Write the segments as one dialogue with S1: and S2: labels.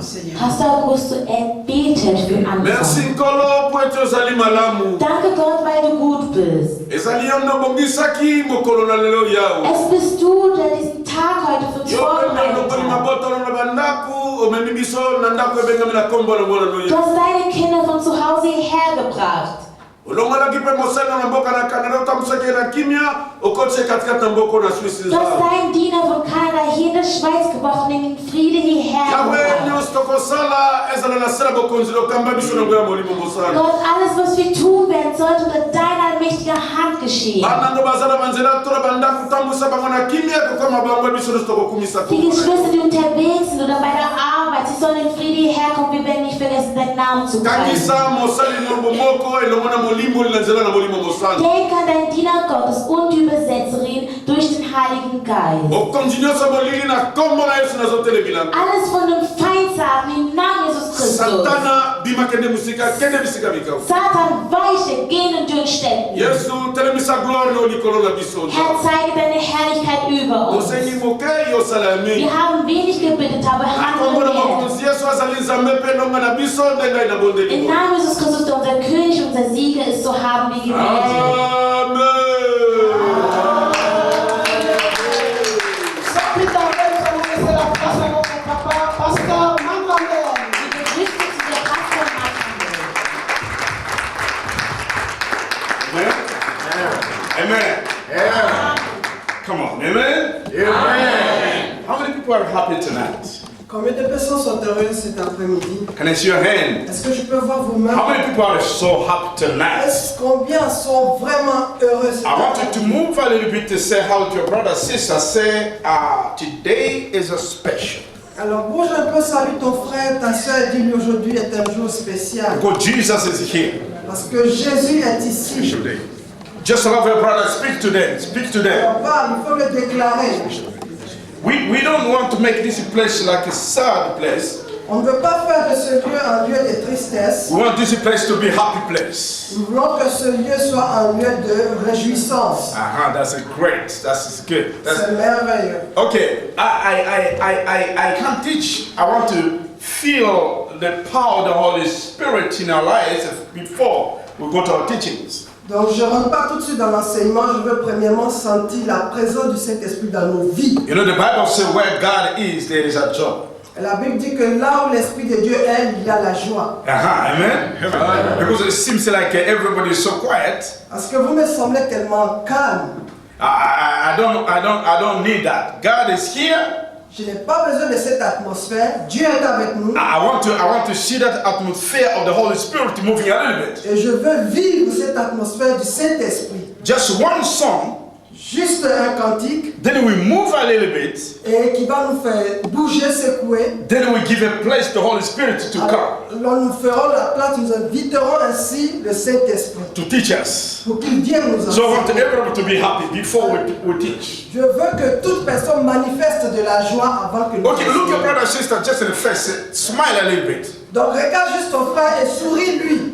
S1: Seigneur.
S2: Pastor Augusto betet für
S3: Merci
S2: Antwort.
S3: Nkolo po ete ozali malamu.
S2: Danke Gott, weil du gut bist.
S3: Ezali yo nde obongisaki mokolo na lelo yawe.
S2: Es bist du, der diesen Tag heute für uns
S3: Yo mpe
S2: vorbereitet
S3: nokoli
S2: hat.
S3: mabotolo na bandako omemi biso na ndako ebengami na kombo na mwana no
S2: Du
S3: Yesu.
S2: hast deine Kinder von zu Hause hierher gebracht.
S3: Olongolaki mpe mosala na mboka na Kanada otambusaki na kimia okotise katikati na mboko na Swisi
S2: Du hast
S3: nzao.
S2: deinen Diener von Kanada hier in der Schweiz gebracht und in Friede hierher
S3: Yawe
S2: gebracht.
S3: nyonso tokosala ezala na sala bokonzi lokamba biso na ngoya molimo mosala.
S2: Gott, alles, was wir tun werden, sollte unter deiner allmächtiger Hand geschehen.
S3: Bana ndo bazala banzela tola bandako tambusa bango na kimia kokoma bango biso nyonso tokokumisa
S2: Die
S3: kombo.
S2: Geschwister, die unterwegs sind oder bei der Arbeit, sie sollen in Friede hierher kommen. Wir werden nicht vergessen, deinen Namen zu preisen.
S3: Kakisa mosali nombo moko elongo na molimo linazela na molimo mosala.
S2: Denk an deinen Diener Gottes und die Übersetzerin durch den Heiligen Geist.
S3: Okonzi nyonso bolili na kombo na Yesu nazotelemila.
S2: Alles von den Feindsachen im Namen Jesus Christus.
S3: Satana bima kende musika kende bisika mikao.
S2: Satan, weiche, gehen und durchstecken.
S3: Yesu telemisa gloire no likolo na biso.
S2: Herr, zeige deine Herrlichkeit über uns.
S3: Osenyi moke yo salami.
S2: Wir haben wenig gebetet, aber
S3: Kombo na
S2: handeln mehr.
S3: makonzi Yesu azali nzambe pe nonga na biso ndenga ina bonde
S2: Im
S3: liko.
S2: Namen Jesus Christus, der unser König, unser Sieger ist, so haben wir gebetet.
S3: Amen.
S1: Sans plus tarder, nous allons laisser la place à notre papa, Pasteur Mandrander.
S2: Die Geschwister zu der Pastor
S4: Amen. Amen. Come on, amen. Amen. How many people are happy tonight?
S1: Combien de personnes sont heureuses cet après-midi?
S4: Can I see your hand?
S1: Est-ce que je peux voir vos mains?
S4: How many people are so happy tonight?
S1: Combien sont vraiment heureux cet
S4: I want you
S1: après-midi?
S4: to move a little bit to say how to your brother, sister, say, today is a special.
S1: Alors bouge un peu, salue ton frère, ta soeur, dis-lui aujourd'hui est un jour spécial.
S4: Because Jesus is here.
S1: Parce que Jésus est ici.
S4: Just love your brother, speak to them, speak to them.
S1: Alors parle, il faut le déclarer.
S4: We don't want to make this place like a sad place.
S1: On ne veut pas faire de ce lieu un lieu de tristesse.
S4: We want this place to be a happy place.
S1: Nous voulons que ce lieu soit un lieu de réjouissance.
S4: That's great. That's good.
S1: C'est merveilleux.
S4: Okay, I can't teach. I want to feel the power of the Holy Spirit in our lives before we go to our teachings.
S1: Donc je ne rentre pas tout de suite dans l'enseignement, je veux premièrement sentir la présence du Saint-Esprit dans nos vies.
S4: You know, the Bible says where God is, there is a joy.
S1: Et la Bible dit que là où l'Esprit de Dieu est, il y a la joie.
S4: Amen. Because it seems like everybody is so quiet.
S1: Parce que vous me semblez tellement calme.
S4: I don't need that. God is here.
S1: Je n'ai pas besoin de cette atmosphère. Dieu est avec nous.
S4: I want to see that atmosphere of the Holy Spirit moving a little bit.
S1: Et je veux vivre cette atmosphère du Saint-Esprit.
S4: Just one song.
S1: Juste un cantique.
S4: Then we move a little bit.
S1: Et qui va nous faire bouger, secouer.
S4: Then we give a place to the Holy Spirit to come.
S1: Alors nous ferons la place, nous inviterons ainsi le Saint-Esprit.
S4: To teach us.
S1: Pour qu'il vienne nous
S4: So I want
S1: enseigner.
S4: everyone to be happy before we teach.
S1: Je veux que toute personne manifeste de la joie avant que nous
S4: Okay, look your
S1: enseignons.
S4: brother and sister just in the face. Smile a little bit.
S1: Donc regarde juste ton frère et souris lui.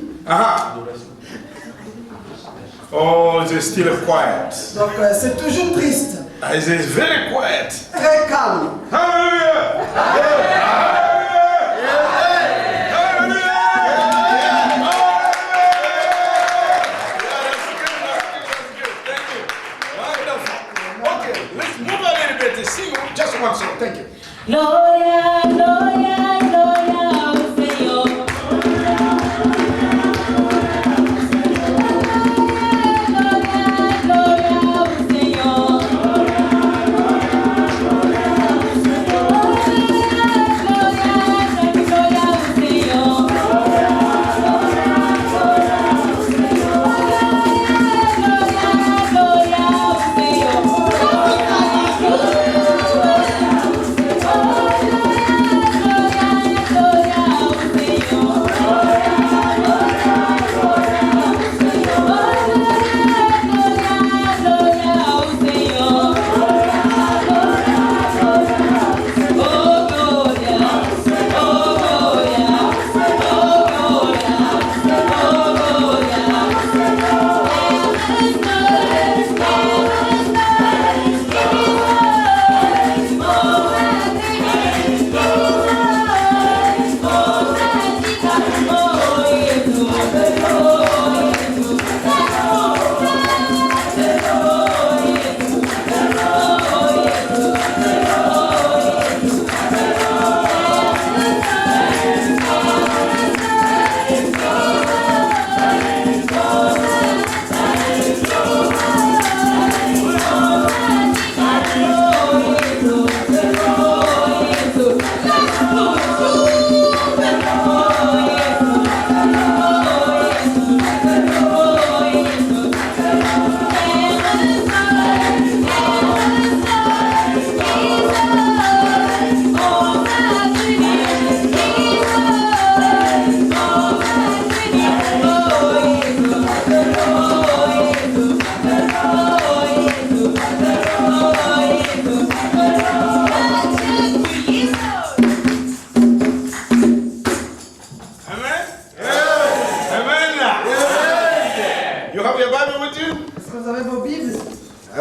S4: Oh, it's still quiet.
S1: Donc c'est toujours triste.
S4: It's very quiet.
S1: Très calme.
S4: Hallelujah! Okay, let's move a little bit to sing just one song. Thank you.
S2: Gloria, gloria, gloria al Señor. Gloria, gloria, gloria al Señor.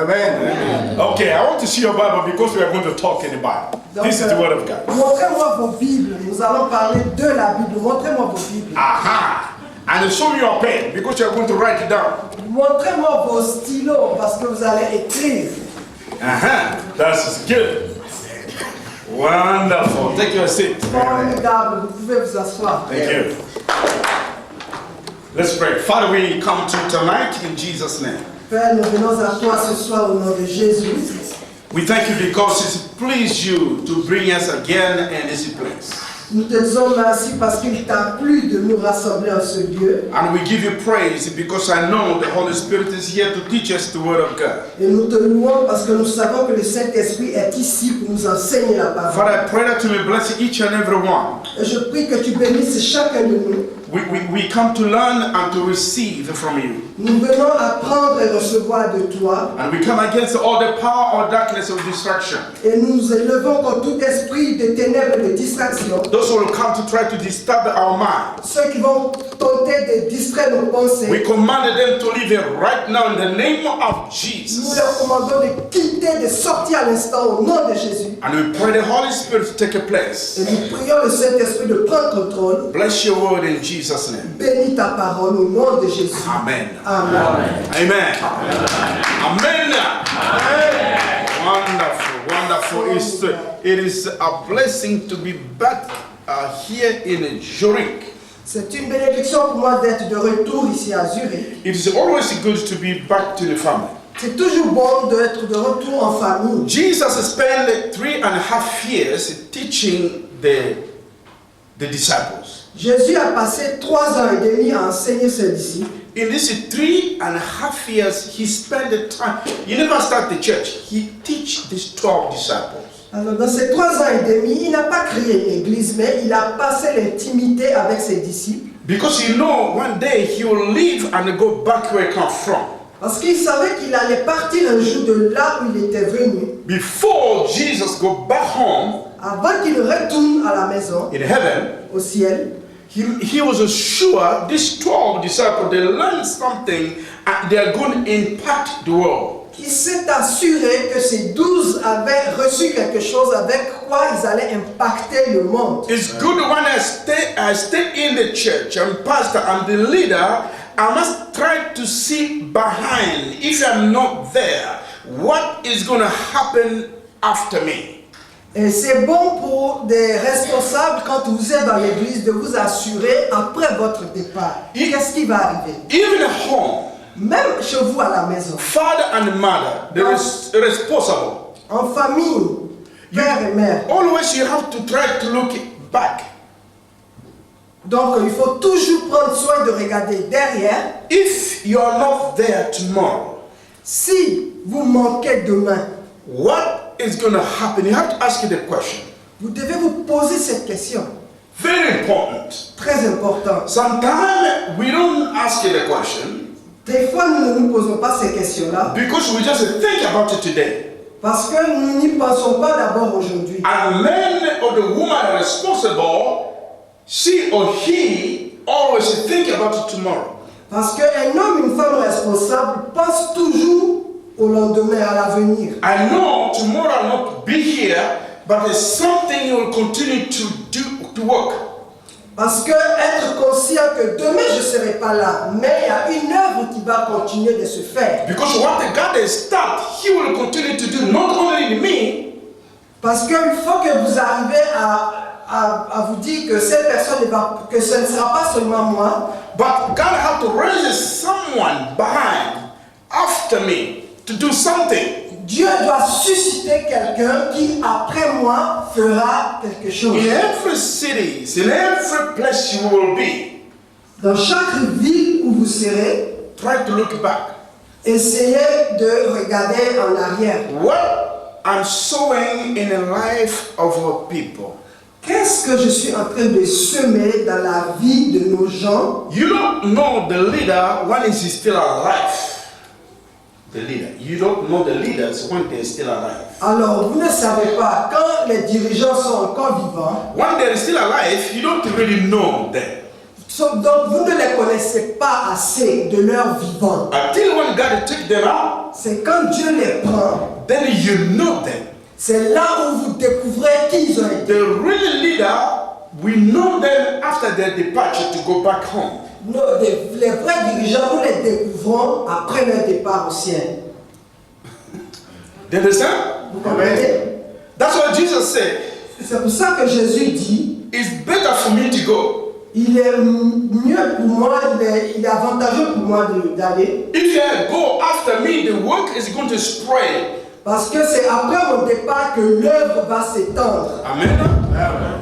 S3: Amen. Okay, I want to see your Bible because we are going to talk in the Bible.
S1: Donc,
S3: This is the word of God.
S1: montrez-moi vos Bibles. Nous allons parler de la Bible. Montrez-moi vos Bibles.
S3: Aha. And show me your pen because you are going to write it down.
S1: Montrez-moi vos stylos parce que vous allez écrire.
S3: That's good. Wonderful. Take your seat.
S1: Formidable. Vous pouvez vous asseoir.
S3: Thank you. Let's pray. Father, we come to you tonight in Jesus' name.
S1: Père, nous venons à toi ce soir au nom de Jésus.
S3: We thank you because it pleased you to bring us again in this place.
S1: Nous te disons merci parce qu'il t'a plu de nous rassembler en ce lieu.
S3: And we give you praise because I know the Holy Spirit is here to teach us the word of God.
S1: Et nous te louons parce que nous savons que le Saint-Esprit est ici pour nous enseigner la parole.
S3: Father, I pray that you may bless each and every one.
S1: Et je prie que tu bénisses chacun de nous.
S3: We come to learn and to receive from you.
S1: Nous venons apprendre et recevoir de toi.
S3: And we come against all the power or darkness of distraction.
S1: Et nous nous élevons contre tout esprit de ténèbres et de distraction.
S3: Those who will come to try to disturb our mind.
S1: Ceux qui vont tenter de distraire nos pensées.
S3: We commanded them to leave it right now in the name of
S1: Nous
S3: Jesus.
S1: leur commandons de quitter, de sortir à l'instant au nom de Jésus.
S3: And we pray the Holy Spirit to take a place.
S1: Et nous prions le Saint-Esprit de prendre contrôle.
S3: Bless your word in Jesus' name.
S1: Bénis ta parole au nom de Jésus.
S3: Amen.
S1: Amen.
S3: Amen. Amen. Wonderful, wonderful. It is a blessing to be back here in Zurich.
S1: C'est une bénédiction pour moi d'être de retour ici à Zurich.
S3: It is always good to be back to the family.
S1: C'est toujours bon d'être de retour en famille.
S3: Jesus spent 3.5 years teaching the disciples.
S1: Jésus a passé 3 ans et demi à enseigner ses disciples.
S3: In these 3.5 years, he spent the time. He never started the church. He teach these 12 disciples.
S1: Alors dans ces 3 ans et demi, il n'a pas créé une église, mais il a passé l'intimité avec ses disciples.
S3: Because you know, one day he will leave and go back where he come from.
S1: Parce qu'il savait qu'il allait partir un jour de là où il était venu.
S3: Before Jesus go back home
S1: Avant qu'il retourne à la maison,
S3: in heaven,
S1: au ciel,
S3: he was sure these 12 disciples, they learned something and they are going to impact the world.
S1: il s'est assuré que ces 12 avaient reçu quelque chose avec quoi ils allaient impacter le monde.
S3: It's good when I stay in the church and pastor and the leader, I must try to see behind. If I'm not there, what is going to happen after me?
S1: Et c'est bon pour des responsables, quand vous êtes dans l'église, de vous assurer après votre départ. Qu'est-ce qui va arriver?
S3: Even at home,
S1: Même chez vous à la maison,
S3: father and mother, they're responsible.
S1: en famille, père et mère.
S3: Always you have to try to look back.
S1: Donc il faut toujours prendre soin de regarder derrière.
S3: If you are not there tomorrow,
S1: Si vous manquez demain,
S3: what is going to happen? You have to ask you the question.
S1: vous devez vous poser cette question.
S3: Very important.
S1: Très important.
S3: Sometimes we don't ask you the question
S1: Des fois, nous ne nous posons pas ces questions-là
S3: because we just think about it today.
S1: parce que nous n'y pensons pas d'abord aujourd'hui.
S3: And man or the woman responsible, she or he always think about it tomorrow.
S1: Parce qu'un homme, une femme responsable pense toujours au lendemain, à l'avenir.
S3: I know tomorrow I'll not be here, but there's something you will continue to do to work.
S1: Parce que être conscient que demain je ne serai pas là, mais il y a une œuvre qui va continuer de se faire.
S3: Because what the God has started, He will continue to do, not only in me,
S1: Parce qu'il faut que vous arrivez à vous dire que cette personne que ce ne sera pas seulement moi,
S3: but God have to raise someone behind, after me, to do something.
S1: Dieu doit susciter quelqu'un qui après moi fera quelque chose.
S3: In every city, in every place you will be,
S1: Dans chaque ville où vous serez,
S3: try to look back.
S1: essayez de regarder en arrière.
S3: What I'm sowing in the life of our people.
S1: Qu'est-ce que je suis en train de semer dans la vie de nos gens?
S3: You don't know the leader when he's still alive. The leader. You don't know the leaders when they're still alive.
S1: Alors, vous ne savez pas, quand les dirigeants sont encore vivants,
S3: When they're still alive, you don't really know them.
S1: Donc vous ne les connaissez pas assez de leur vivant.
S3: Until when God take them out,
S1: C'est quand Dieu les prend,
S3: then you know them.
S1: c'est là où vous découvrez qui ils ont été.
S3: The real leader, we know them after their departure to go back home.
S1: Les vrais dirigeants, nous les découvrons après leur départ au ciel.
S3: Do you understand?
S1: Vous comprenez?
S3: That's what Jesus said.
S1: C'est pour ça que Jésus dit,
S3: It's better for me to go.
S1: il est mieux pour moi, il est avantageux pour moi d'aller.
S3: If you go after me, the work is going to spread.
S1: Parce que c'est après mon départ que l'œuvre va s'étendre.
S3: Amen.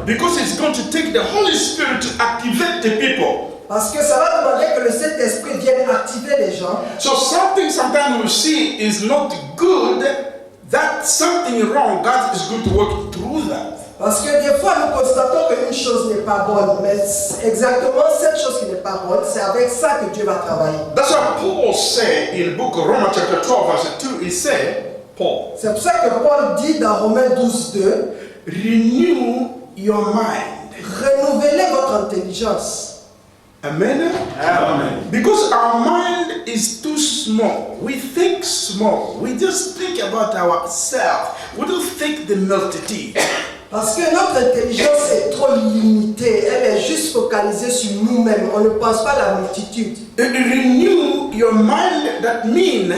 S3: Because it's going to take the Holy Spirit to activate the people.
S1: Parce que ça va demander que le Saint-Esprit vienne activer les gens.
S3: So something sometimes we see is not good. That's something wrong. God is going to work through that.
S1: Parce que des fois nous constatons qu'une chose n'est pas bonne, mais exactement cette chose qui n'est pas bonne, c'est avec ça que Dieu va travailler.
S3: That's what Paul said in the book of Romans chapter 12 verse 2. He said, Paul,
S1: C'est pour ça que Paul dit dans Romains 12:2,
S3: renew your mind.
S1: renouvelez votre intelligence.
S3: Amen? Amen. Because our mind is too small. We think small. We just think about ourselves. We don't think the multitude.
S1: Parce que notre intelligence est trop limitée, elle est juste focalisée sur nous-mêmes, on ne pense pas à la multitude.
S3: Renew your mind, that means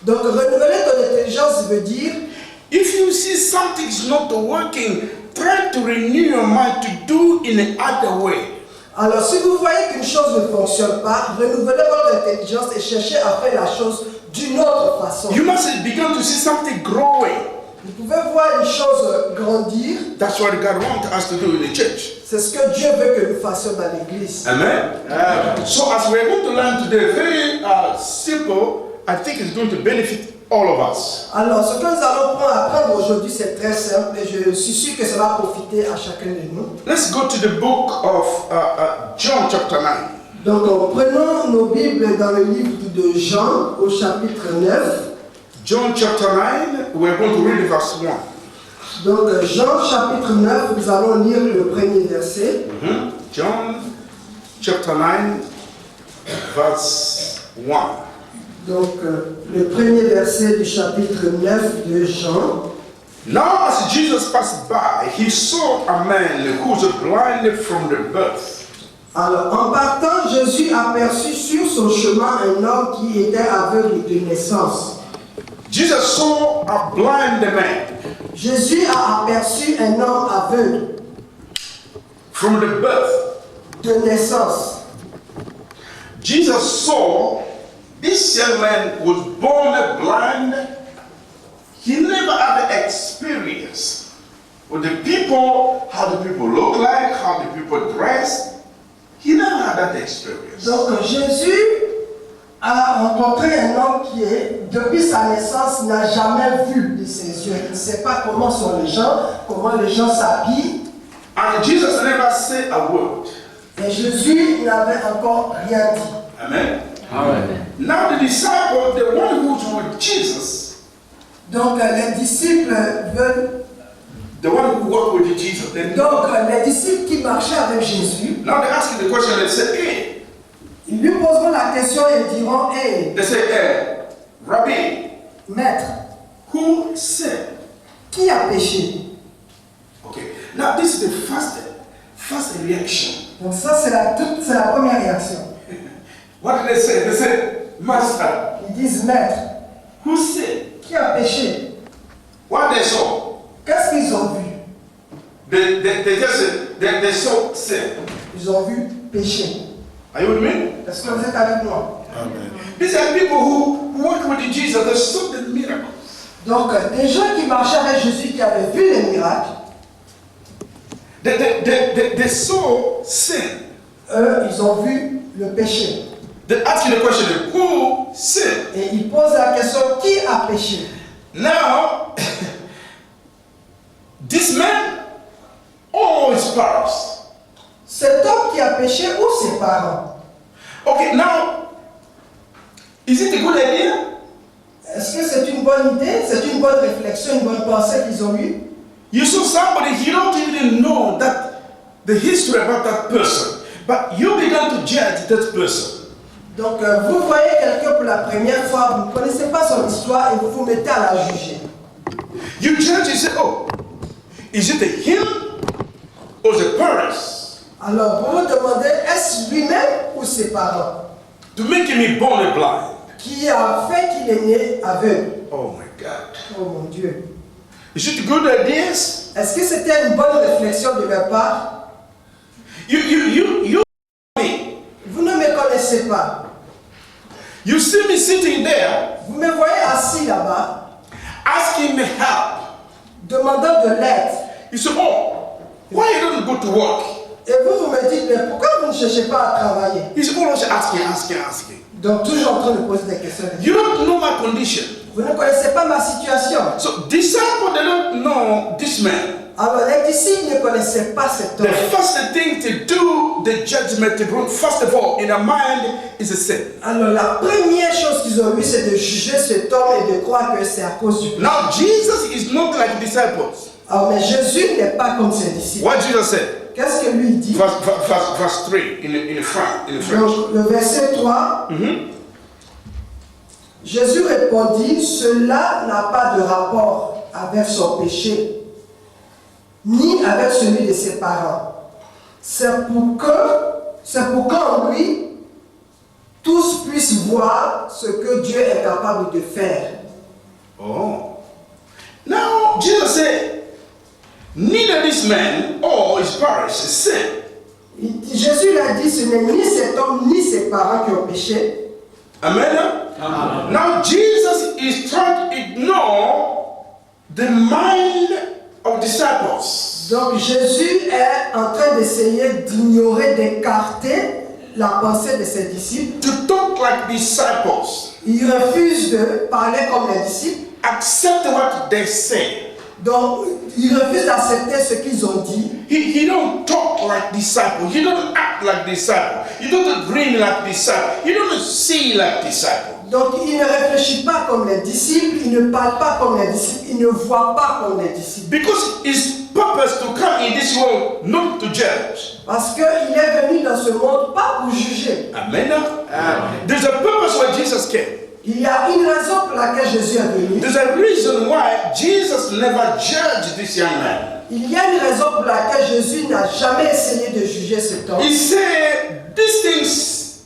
S1: Donc renouveler ton intelligence veut dire,
S3: if you see something's not working, try to renew your mind to do in another way.
S1: alors si vous voyez qu'une chose ne fonctionne pas, renouvelez votre intelligence et cherchez à faire la chose d'une autre façon.
S3: You must begin to see something growing.
S1: Vous pouvez voir une chose grandir,
S3: That's what God wants us to do in the church.
S1: c'est ce que Dieu veut que nous fassions dans l'église.
S3: Amen. So as we're going to learn today, very simple, I think it's going to benefit all of us.
S1: Alors ce que nous allons apprendre aujourd'hui c'est très simple et je suis sûr que ça va profiter à chacun de nous.
S3: Let's go to the book of John chapter 9.
S1: Donc prenons nos Bibles dans le livre de Jean au chapitre 9.
S3: John chapter 9, we're going to read verse 1.
S1: Donc Jean chapitre 9, nous allons lire le premier verset.
S3: John chapter 9, verse 1.
S1: Donc le premier verset du chapitre 9 de Jean.
S3: Now as Jesus passed by, he saw a man who was blind from the birth.
S1: Alors en partant, Jésus aperçut sur son chemin un homme qui était aveugle de naissance.
S3: Jesus saw a blind man
S1: Jésus a aperçu un homme aveugle
S3: from the birth.
S1: de naissance.
S3: Jesus saw this young man was born blind. He never had the experience with the people, how the people look like, how the people dress. He never had that experience.
S1: Donc Jésus a rencontré un homme qui est, depuis sa naissance, n'a jamais vu de ses yeux. Il ne sait pas comment sont les gens s'habillent.
S3: And Jesus never said a word.
S1: Et Jésus n'avait encore rien dit.
S3: Amen. Amen. Now the disciples, the one who was with Jesus,
S1: Donc les disciples veulent.
S3: the one who walked with Jesus, then
S1: Donc les disciples qui marchaient avec Jésus,
S3: now they ask him the question. They say, "Hey,"
S1: ils lui poseront la question et diront, hey,
S3: they say, "Hey, Rabbi,
S1: maître,
S3: who said?"
S1: qui a péché?
S3: Okay. Now this is the first reaction.
S1: Donc ça c'est la première réaction.
S3: What did they say? They said, "Master,
S1: Ils disent, maître,
S3: who said?"
S1: qui a péché?
S3: What they saw?
S1: Qu'est-ce qu'ils ont vu?
S3: They just said they saw sin.
S1: Ils ont vu péché.
S3: Are you with me?
S1: Est-ce que vous êtes avec moi?
S3: Amen. These are people who work with Jesus. They saw the miracles.
S1: Donc, des gens qui marchaient avec Jésus, qui avaient vu les miracles,
S3: They saw sin.
S1: eux, ils ont vu le péché.
S3: They ask you the question, who sinned?
S1: Et ils posent la question, qui a péché?
S3: Now, this man or his parents?
S1: Cet homme qui a péché ou ses parents?
S3: Okay, now, is it a good idea?
S1: Est-ce que c'est une bonne idée? C'est une bonne réflexion, une bonne pensée qu'ils ont eue?
S3: You saw somebody, you don't even know that the history about that person. But you began to judge that person.
S1: Donc vous voyez quelqu'un pour la première fois, vous ne connaissez pas son histoire et vous vous mettez à la juger.
S3: You judge, you say, oh, is it him or the parents?
S1: Alors vous vous demandez, est-ce lui-même ou ses parents
S3: To make him born blind.
S1: qui a fait qu'il est né aveugle?
S3: Oh my God.
S1: Oh mon Dieu.
S3: Is it good ideas?
S1: Est-ce que c'était une bonne réflexion de leur part?
S3: You me.
S1: Vous ne me connaissez pas.
S3: You see me sitting there
S1: Vous me voyez assis là-bas,
S3: asking me help.
S1: demandant de l'aide.
S3: You say, oh, why you don't go to work?
S1: Et vous me dites, mais pourquoi vous ne cherchez pas à travailler?
S3: He's always asking.
S1: Donc toujours en train de poser des questions.
S3: You don't know my condition.
S1: Vous ne connaissez pas ma situation.
S3: So disciples, they don't know this man.
S1: Alors les disciples ne connaissaient pas cet homme.
S3: The first thing to do, the judgment to bring, first of all, in their mind is a sin.
S1: Alors la première chose qu'ils ont eu, c'est de juger cet homme et de croire que c'est à cause du péché.
S3: Now Jesus is not like disciples.
S1: Alors mais Jésus n'est pas comme ses disciples.
S3: What Jesus said,
S1: Qu'est-ce que lui dit?
S3: verse 3 in the French.
S1: Donc le verset 3. Jésus répondit, cela n'a pas de rapport avec son péché, ni avec celui de ses parents. C'est pour qu'en lui, tous puissent voir ce que Dieu est capable de faire.
S3: Oh. Now Jesus said, neither this man or his parents sin.
S1: Jésus lui a dit, ce n'est ni cet homme ni ses parents qui ont péché.
S3: Amen. Amen. Now Jesus is trying to ignore the mind of disciples.
S1: Donc Jésus est en train d'essayer d'ignorer, d'écarter la pensée de ses disciples.
S3: To talk like disciples.
S1: Il refuse de parler comme les disciples.
S3: Accept what they say.
S1: Donc il refuse d'accepter ce qu'ils ont dit.
S3: He don't talk like disciples. He don't act like disciples. He don't dream like disciples. He don't see like disciples.
S1: Donc il ne réfléchit pas comme les disciples, il ne parle pas comme les disciples, il ne voit pas comme les disciples.
S3: Because his purpose to come in this world not to judge.
S1: Parce qu'il est venu dans ce monde pas pour juger.
S3: Amen. There's a purpose why Jesus came.
S1: Il y a une raison pour laquelle Jésus est venu.
S3: There's a reason why Jesus never judged this young man.
S1: Il y a une raison pour laquelle Jésus n'a jamais essayé de juger cet homme.
S3: He said these things,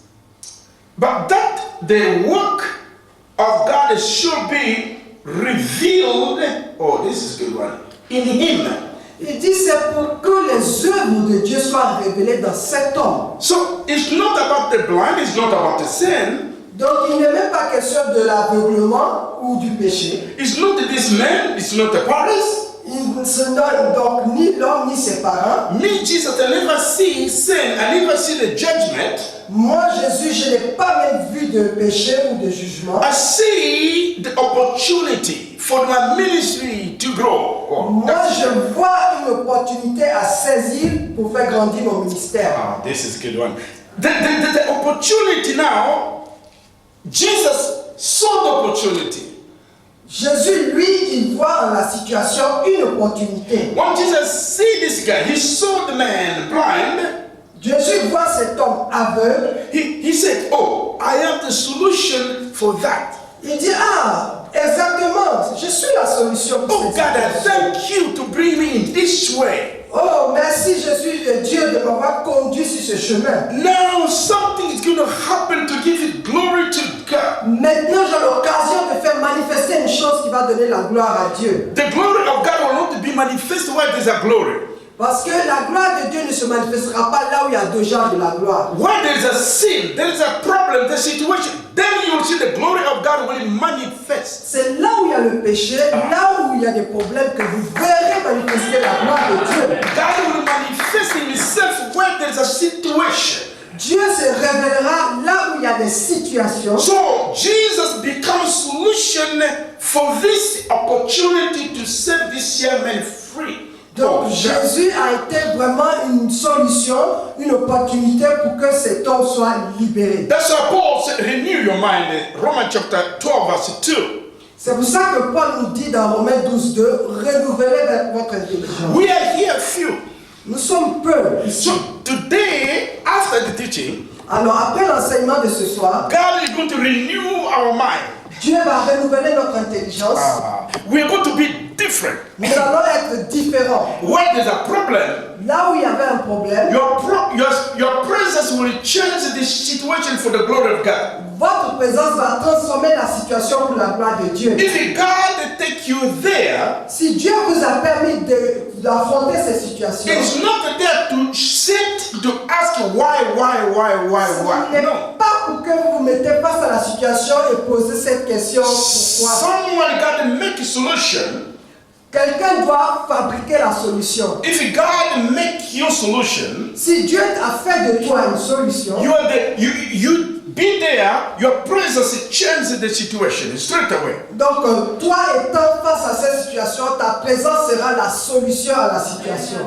S3: but that the work of God should be revealed. Oh, this is a good one. In him.
S1: Il dit c'est pour que les œuvres de Dieu soient révélées dans cet homme.
S3: So it's not about the blind, it's not about the sin.
S1: Donc il n'est même pas question de l'aveuglement ou du péché.
S3: It's not this man, it's not the parents.
S1: Il ne se donne donc ni l'homme ni ses parents.
S3: Me, Jesus, I never see sin, I never see the judgment.
S1: Moi, Jésus, je n'ai pas même vu de péché ou de jugement.
S3: I see the opportunity for my ministry to grow. Oh,
S1: Moi, je vois une opportunité à saisir pour faire grandir mon ministère.
S3: this is a good one. The opportunity now, Jesus saw the opportunity.
S1: Jésus, lui, il voit en la situation une opportunité.
S3: When Jesus see this guy, he saw the man blind.
S1: Jésus voit cet homme aveugle.
S3: He said, oh, I am the solution for that.
S1: Il dit, ah, exactement, je suis la solution pour
S3: Oh
S1: cette
S3: God, I
S1: situation.
S3: thank you to bring me in this way.
S1: Oh, merci Jésus, Dieu, de m'avoir conduit sur ce chemin.
S3: Now something is going to happen to give it glory to God.
S1: Maintenant, j'ai l'occasion de faire manifester une chose qui va donner la gloire à Dieu.
S3: The glory of God will not be manifested where there's a glory.
S1: Parce que la gloire de Dieu ne se manifestera pas là où il y a deux genres de la gloire.
S3: Where there's a sin, there's a problem, the situation, then you will see the glory of God will manifest.
S1: C'est là où il y a le péché, là où il y a des problèmes que vous verrez manifester la gloire de Dieu.
S3: God will manifest himself where there's a situation.
S1: Dieu se révélera là où il y a des situations.
S3: So Jesus becomes solution for this opportunity to set this young man free.
S1: Donc Jésus a été vraiment une solution, une opportunité pour que cet homme soit libéré.
S3: That's why Paul said, renew your mind in Romans chapter 12 verse 2.
S1: C'est pour ça que Paul nous dit dans Romains 12:2, renouvelez votre intelligence.
S3: We are here few.
S1: Nous sommes peu ici.
S3: So today, after after the teaching,
S1: Alors après l'enseignement de ce soir,
S3: God is going to renew our mind.
S1: Dieu va renouveler notre intelligence.
S3: We are going to be different.
S1: Nous allons être différents.
S3: Where there's a problem,
S1: Là où il y avait un problème,
S3: your presence will change the situation for the glory of God.
S1: votre présence va transformer la situation pour la gloire de Dieu.
S3: If God take you there,
S1: Si Dieu vous a permis d'affronter ces situations,
S3: it's not there to sit to ask why.
S1: ce n'est
S3: No.
S1: pas pour que vous vous mettez face à la situation et posez cette question pourquoi.
S3: Someone got to make a solution.
S1: Quelqu'un doit fabriquer la solution.
S3: If God make your solution,
S1: Si Dieu a fait de toi une solution,
S3: you be there, your presence changes the situation straight away.
S1: donc toi étant face à cette situation, ta présence sera la solution à la situation.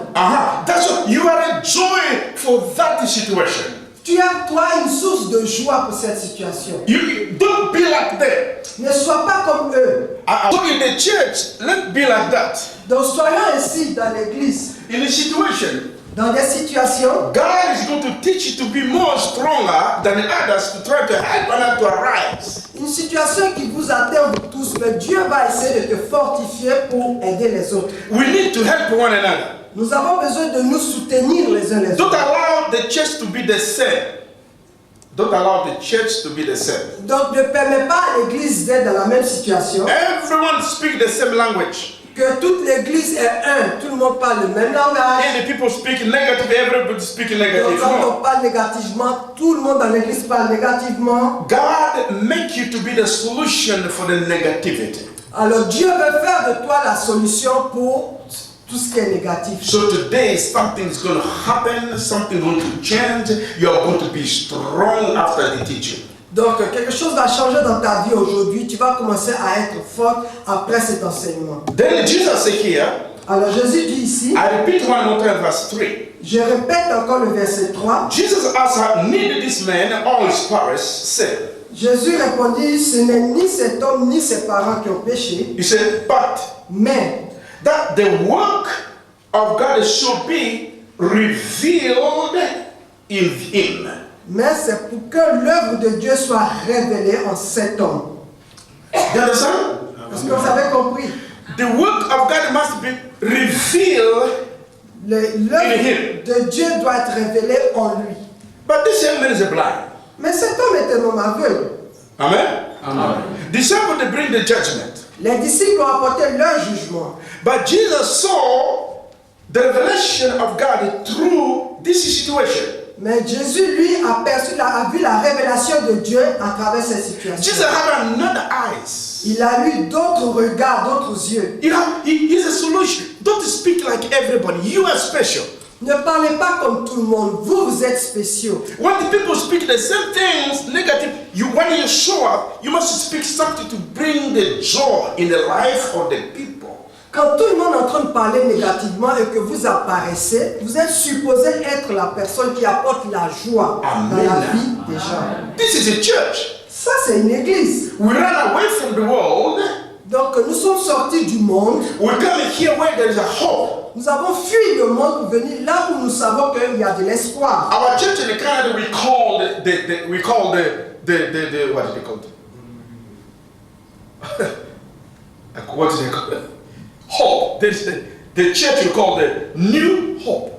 S3: That's what you are a joy for that situation.
S1: Tu as toi une source de joie pour cette situation.
S3: You don't be like that.
S1: Ne sois pas comme eux.
S3: So in the church, let's be like that.
S1: Donc soyons ainsi dans l'église.
S3: In the situation,
S1: Dans des situations,
S3: God is going to teach you to be more stronger than the others to try to help others to arise.
S1: une situation qui vous atteint vous tous, mais Dieu va essayer de te fortifier pour aider les autres.
S3: We need to help one another.
S1: Nous avons besoin de nous soutenir les uns les
S3: Don't
S1: autres.
S3: allow the church to be the same. Don't allow the church to be the same.
S1: Donc ne permets pas à l'église d'être dans la même situation,
S3: Everyone speak the same language.
S1: que toute l'église est un, tout le monde parle le même langage.
S3: And the people speak negative, everybody speak
S1: Donc
S3: negative.
S1: quand
S3: No.
S1: on parle négativement, tout le monde dans l'église parle négativement.
S3: God make you to be the solution for the negativity.
S1: Alors Dieu veut faire de toi la solution pour tout ce qui est négatif.
S3: So today something's going to happen, something going to change. You are going to be strong after the teaching.
S1: Donc quelque chose va changer dans ta vie aujourd'hui. Tu vas commencer à être forte après cet enseignement.
S3: Then Jesus said here,
S1: Alors Jésus dit ici,
S3: I repeat one more time, verse 3.
S1: je répète encore le verset 3.
S3: Jesus answered, neither this man or his parents said.
S1: Jésus répondit, ce n'est ni cet homme ni ses parents qui ont péché,
S3: He said, but
S1: mais
S3: that the work of God should be revealed in him.
S1: c'est pour que l'œuvre de Dieu soit révélée en cet homme.
S3: You understand?
S1: Est-ce que vous avez compris?
S3: The work of God must be revealed.
S1: L'œuvre de Dieu doit être révélée en lui.
S3: But this young man is blind.
S1: Mais cet homme est un homme aveugle.
S3: Amen? Amen. Disciples, they bring the judgment.
S1: Les disciples ont apporté leur jugement.
S3: But Jesus saw the revelation of God through this situation.
S1: Mais Jésus, lui, a vu la révélation de Dieu à travers cette situation.
S3: Jesus had another eyes.
S1: Il a eu d'autres regards, d'autres yeux.
S3: He is a solution. Don't speak like everybody. You are special.
S1: Ne parlez pas comme tout le monde. Vous êtes spéciaux.
S3: When the people speak the same things, negative, when you show up, you must speak something to bring the joy in the life of the people.
S1: Quand tout le monde est en train de parler négativement et que vous apparaissez, vous êtes supposé être la personne qui apporte la joie dans la vie des gens.
S3: This is a church.
S1: Ça, c'est une église.
S3: We run away from the world.
S1: Donc, nous sommes sortis du monde.
S3: We come here where there is a hope.
S1: Nous avons fui le monde pour venir là où nous savons qu'il y a de l'espoir.
S3: Our church in Canada, we call the what is it called? What is it called? Hope. There's the church we call the New Hope.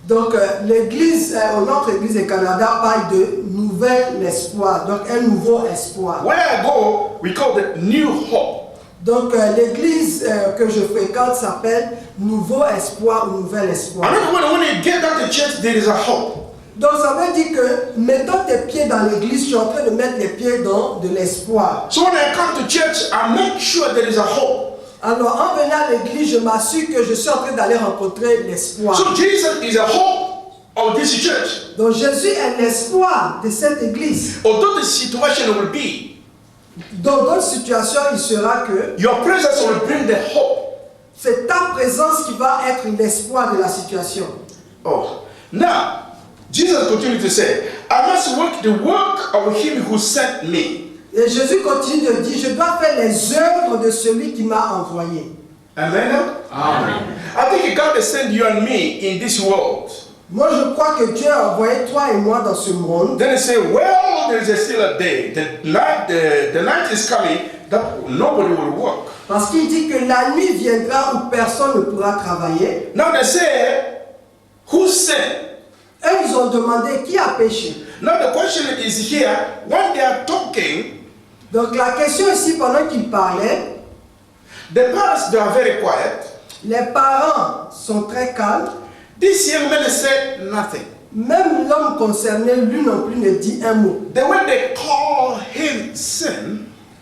S1: Donc l'église, notre église au Canada parle de nouvel espoir, donc un nouveau espoir.
S3: Where I go, we call the New Hope.
S1: Donc l'église que je fréquente s'appelle Nouveau Espoir ou Nouvel Espoir.
S3: When you get out the church, there is a hope.
S1: Donc ça veut dire que mettant tes pieds dans l'église, je suis en train de mettre les pieds dans de l'espoir.
S3: So when I come to church, I make sure there is a hope.
S1: Alors en venant à l'église, je m'assure que je suis en train d'aller rencontrer l'espoir.
S3: So Jesus is a hope of this church.
S1: Donc Jésus est l'espoir de cette église.
S3: Although the situation will be,
S1: Dans d'autres situations, il sera que
S3: your presence will bring the hope.
S1: c'est ta présence qui va être l'espoir de la situation.
S3: Oh, now Jesus continued to say, I must work the work of him who sent me.
S1: Et Jésus continue de dire, je dois faire les œuvres de celui qui m'a envoyé.
S3: Amen. Amen. I think God has sent you and me in this world.
S1: Moi, je crois que Dieu a envoyé toi et moi dans ce monde.
S3: Then they say, well, there is still a day. The night is coming that nobody will work.
S1: Parce qu'il dit que la nuit viendra où personne ne pourra travailler.
S3: Now they say, who sinned?
S1: Eux, ils ont demandé qui a péché.
S3: Now the question is here, when they are talking,
S1: Donc la question ici, pendant qu'ils parlaient,
S3: the parents, they are very quiet.
S1: les parents sont très calmes.
S3: This young man said nothing.
S1: Même l'homme concerné, lui non plus, ne dit un mot.
S3: Then when they call him sin,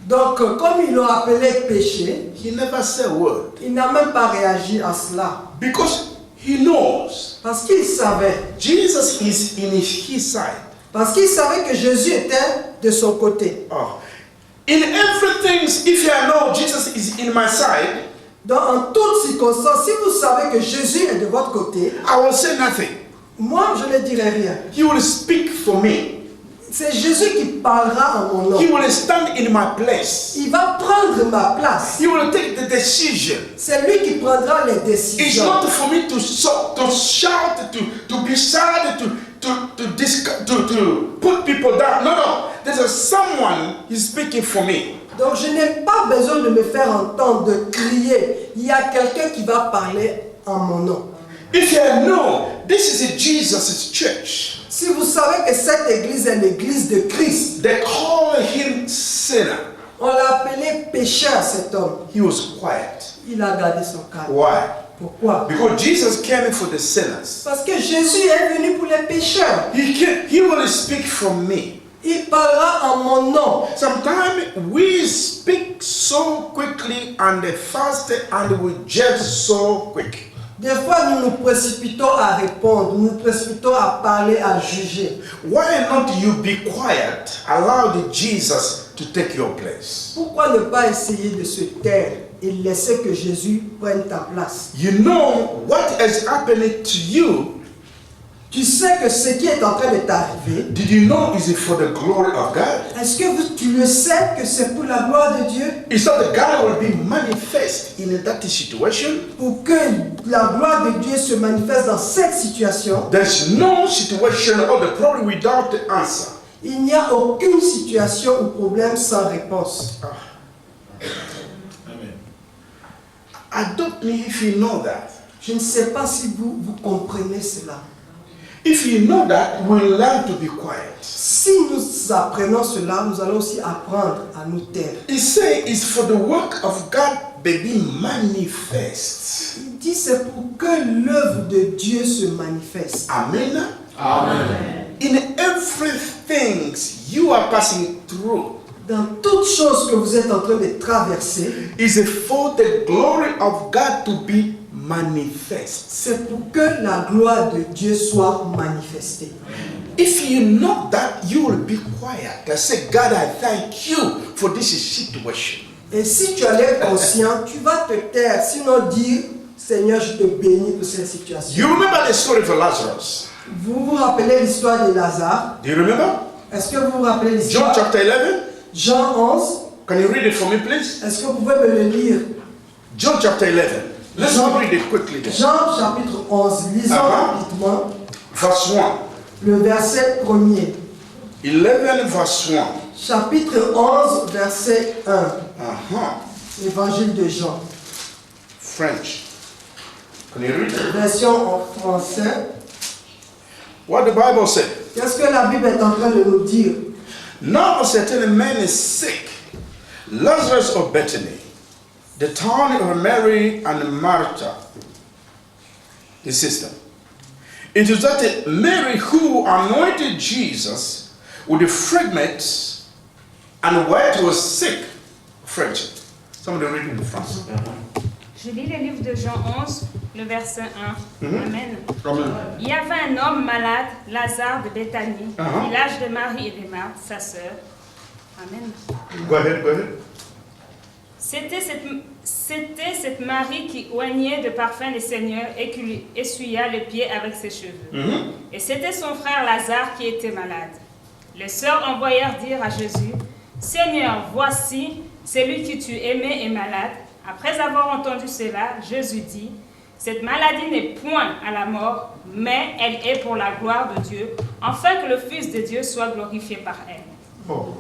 S1: Donc, comme ils l'ont appelé péché,
S3: he never said a word.
S1: il n'a même pas réagi à cela.
S3: Because he knows
S1: Parce qu'il savait.
S3: Jesus is in his side.
S1: Parce qu'il savait que Jésus était de son côté.
S3: Oh. In everything, if you know Jesus is in my side,
S1: Donc, en toutes circonstances, si vous savez que Jésus est de votre côté,
S3: I will say nothing.
S1: moi, je ne dirai rien.
S3: He will speak for me.
S1: C'est Jésus qui parlera en mon nom.
S3: He will stand in my place.
S1: Il va prendre ma place.
S3: He will take the decision.
S1: C'est lui qui prendra les
S3: It's
S1: décisions.
S3: not for me to shout, to be sad, to put people down. No. There's someone who's speaking for me.
S1: Donc, je n'ai pas besoin de me faire entendre, de crier. Il y a quelqu'un qui va parler en mon nom.
S3: If you know, this is Jesus' church.
S1: Si vous savez que cette église est l'église de Christ,
S3: They call him sinner.
S1: on l'a appelé pécheur, cet homme.
S3: He was quiet.
S1: Il a gardé son calme.
S3: Why?
S1: Pourquoi?
S3: Because Jesus came for the sinners.
S1: Parce que Jésus est venu pour les pécheurs.
S3: He will speak from me.
S1: Il parlera en mon nom.
S3: Sometimes we speak so quickly and fast and we judge so quick.
S1: Des fois, nous nous précipitons à répondre, nous nous précipitons à parler, à juger.
S3: Why not you be quiet? Allow the Jesus to take your place.
S1: Pourquoi ne pas essayer de se taire et laisser que Jésus prenne ta place?
S3: You know what is happening to you.
S1: Tu sais que ce qui est en train de t'arriver,
S3: Did you know is it for the glory of God?
S1: est-ce que tu le sais que c'est pour la gloire de Dieu?
S3: It's that the God will be manifest in that situation.
S1: Pour que la gloire de Dieu se manifeste dans cette situation,
S3: There's no situation or the problem without the answer.
S1: il n'y a aucune situation ou problème sans réponse.
S3: I don't know if you know that.
S1: Je ne sais pas si vous comprenez cela.
S3: If you know that, we'll learn to be quiet.
S1: Si nous apprenons cela, nous allons aussi apprendre à nous taire.
S3: He says it's for the work of God to be manifest.
S1: Il dit c'est pour que l'œuvre de Dieu se manifeste.
S3: Amen.
S5: Amen.
S3: In everything you are passing through,
S1: Dans toute chose que vous êtes en train de traverser,
S3: is for the glory of God to be manifest.
S1: c'est pour que la gloire de Dieu soit manifestée.
S3: If you know that, you will be quiet and say, God, I thank you for this situation.
S1: Et si tu en es conscient, tu vas te taire, sinon dire, Seigneur, je te bénis pour cette situation.
S3: You remember the story of Lazarus?
S1: Vous vous rappelez l'histoire de Lazare?
S3: Do you remember?
S1: Est-ce que vous vous rappelez
S3: John
S1: l'histoire?
S3: chapter 11.
S1: Jean 11.
S3: Can you read it for me, please?
S1: Est-ce que vous pouvez me le lire?
S3: John chapter 11. Let's read it quickly. Then.
S1: Jean chapitre 11. Lisons rapidement
S3: Verse 1.
S1: le verset 1er.
S3: 11 verse 1.
S1: Chapitre 11, verset 1. Évangile de Jean.
S3: French. Can you read it?
S1: Version en français.
S3: What the Bible said.
S1: Qu'est-ce que la Bible est en train de nous dire?
S3: Now a certain man is sick, Lazarus of Bethany, the town of Mary and Martha, his sister. It is that Mary who anointed Jesus with the fragments and while he was sick. French. Somebody read in the front.
S5: Je lis le livre de Jean 11, le verset 1. Amen.
S3: Amen.
S5: Il y avait un homme malade, Lazare de Béthanie, village de Marie et de Marthe, sa sœur. Amen.
S3: Go ahead.
S5: C'était cette Marie qui oignait de parfum le Seigneur et qui lui essuya les pieds avec ses cheveux. Et c'était son frère Lazare qui était malade. Les sœurs envoyèrent dire à Jésus, « Seigneur, voici, celui que tu aimais est malade. » Après avoir entendu cela, Jésus dit, « Cette maladie n'est point à la mort, mais elle est pour la gloire de Dieu, afin que le Fils de Dieu soit glorifié par elle.
S3: Oh.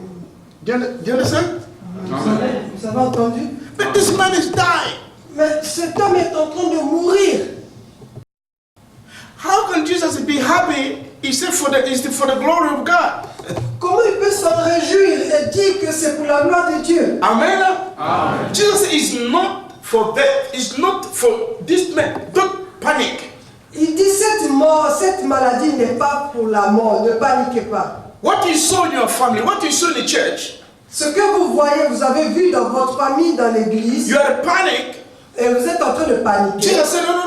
S3: Do you understand?
S1: Vous avez entendu?
S3: But this man is dying.
S1: Mais cet homme est en train de mourir.
S3: How can Jesus be happy? He said for the glory of God.
S1: Comment il peut s'en réjouir et dire que c'est pour la gloire de Dieu?
S3: Amen. Amen. Jesus is not for that. It's not for this man. Don't panic.
S1: Il dit cette maladie n'est pas pour la mort, ne paniquez pas.
S3: What you saw in your family, what you saw in the church,
S1: Ce que vous voyez, vous avez vu dans votre famille, dans l'église,
S3: you are panic.
S1: et vous êtes en train de paniquer.
S3: Jesus said, no.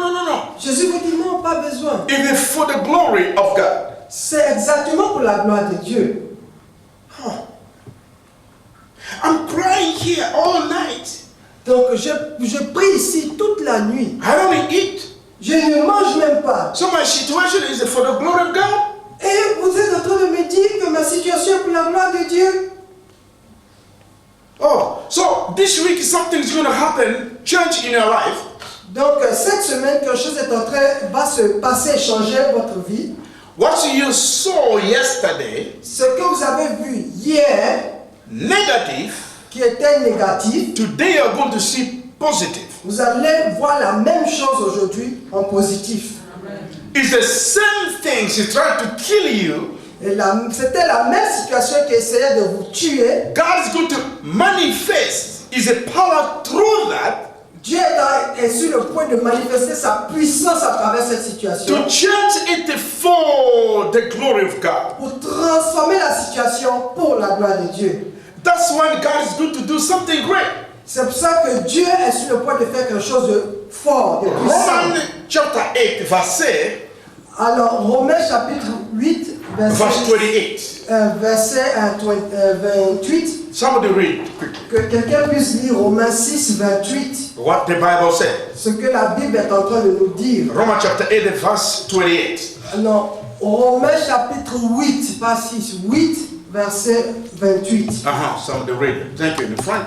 S1: Jésus vous dit non, pas besoin.
S3: It is for the glory of God.
S1: C'est exactement pour la gloire de Dieu.
S3: I'm crying here all night.
S1: Donc je prie ici toute la nuit.
S3: I don't eat.
S1: Je ne mange même pas.
S3: So my situation is for the glory of God.
S1: Et vous êtes en train de me dire que ma situation est pour la gloire de Dieu.
S3: Oh, so this week something's going to happen, change in your life.
S1: Donc cette semaine, quelque chose va se passer, changer votre vie.
S3: What you saw yesterday,
S1: Ce que vous avez vu hier,
S3: negative,
S1: qui était négatif,
S3: today you're going to see positive.
S1: vous allez voir la même chose aujourd'hui en positif.
S3: It's the same thing she tried to kill you.
S1: Et c'était la même situation qui essayait de vous tuer.
S3: God is going to manifest His power through that
S1: Dieu est sur le point de manifester sa puissance à travers cette situation.
S3: to change it for the glory of God.
S1: Pour transformer la situation pour la gloire de Dieu.
S3: That's when God is going to do something great.
S1: C'est pour ça que Dieu est sur le point de faire quelque chose de fort, de puissant.
S3: Romans chapter 8, verse 8,
S1: Alors, Romains chapitre 8,
S3: verse 28.
S1: verset 28.
S3: Somebody read quick
S1: Que quelqu'un puisse lire Romains 6, 28.
S3: what the Bible said.
S1: Ce que la Bible est en train de nous dire.
S3: Romans chapter 8, verse 28.
S1: Non, Romains chapitre 8, pas 6, 8, verset 28.
S3: Somebody read. Thank you in French.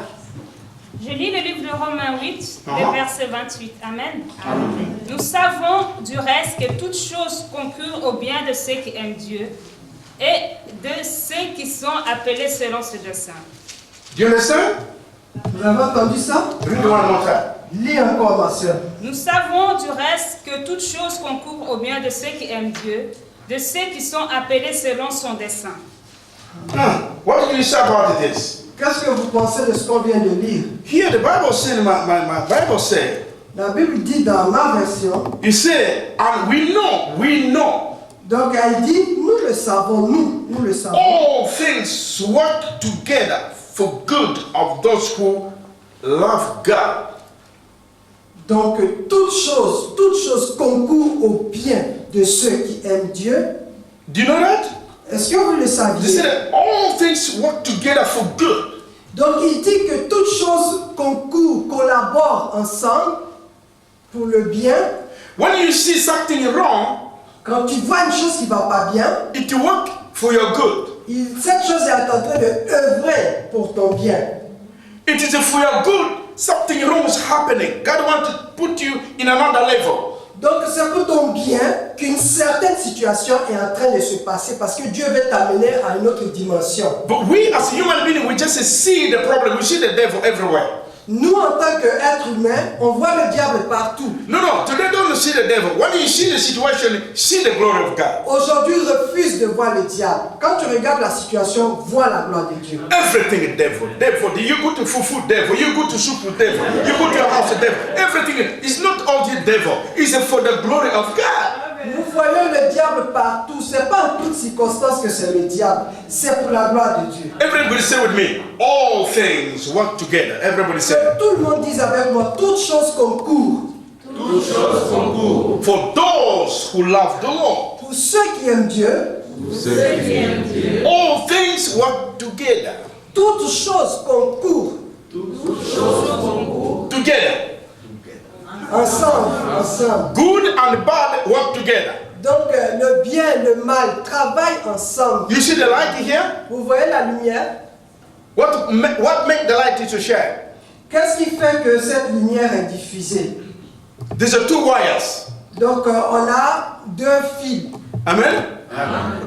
S5: Je lis le livre de Romains 8,
S3: Uh-huh.
S5: le verset 28. Amen. Nous savons du reste que toutes choses concourent au bien de ceux qui aiment Dieu et de ceux qui sont appelés selon ses desseins.
S3: Do you understand?
S1: Vous avez entendu ça?
S3: Read one more time.
S1: Lis encore, ma soeur.
S5: Nous savons du reste que toutes choses concourent au bien de ceux qui aiment Dieu, de ceux qui sont appelés selon son dessein.
S3: What do you say about this?
S1: Qu'est-ce que vous pensez de ce qu'on vient de lire?
S3: Here the Bible said, my Bible said,
S1: La Bible dit dans ma version,
S3: it said, and we know.
S1: donc elle dit, nous le savons, nous le savons.
S3: All things work together for good of those who love God.
S1: Donc toute chose concourt au bien de ceux qui aiment Dieu.
S3: Do you know that?
S1: Est-ce que vous le
S3: They
S1: saviez?
S3: said all things work together for good.
S1: Donc il dit que toute chose concourt, collabore ensemble pour le bien.
S3: When you see something wrong,
S1: Quand tu vois une chose qui ne va pas bien,
S3: it work for your good.
S1: cette chose est en train de œuvrer pour ton bien.
S3: It is for your good. Something wrong is happening. God wants to put you in another level.
S1: Donc c'est pour ton bien qu'une certaine situation est en train de se passer parce que Dieu veut t'amener à une autre dimension.
S3: But we as human beings, we just see the problem. We see the devil everywhere.
S1: Nous, en tant qu'êtres humains, on voit le diable partout.
S3: No, today don't see the devil. When you see the situation, see the glory of God.
S1: Aujourd'hui, refuse de voir le diable. Quand tu regardes la situation, vois la gloire de Dieu.
S3: Everything is devil. Devil. You go to fufu, devil. You go to soup, devil. You go to your house, devil. Everything is not all the devil. It's for the glory of God.
S1: Nous voyons le diable partout. Ce n'est pas en toutes circonstances que c'est le diable. C'est pour la gloire de Dieu.
S3: Everybody say with me, all things work together. Everybody say.
S1: Que tout le monde dise avec moi, toutes choses concourent.
S6: Toutes choses concourent
S3: For those who love the Lord.
S1: Pour ceux qui aiment Dieu,
S6: pour ceux qui aiment Dieu.
S3: All things work together.
S1: toutes choses concourent.
S6: Toutes choses concourent
S3: Together.
S1: Ensemble.
S3: Good and bad work together.
S1: Donc le bien, le mal travaillent ensemble.
S3: You see the light here?
S1: Vous voyez la lumière?
S3: What make the light to shine?
S1: Qu'est-ce qui fait que cette lumière est diffusée?
S3: These are two wires.
S1: Donc on a deux fils.
S3: Amen?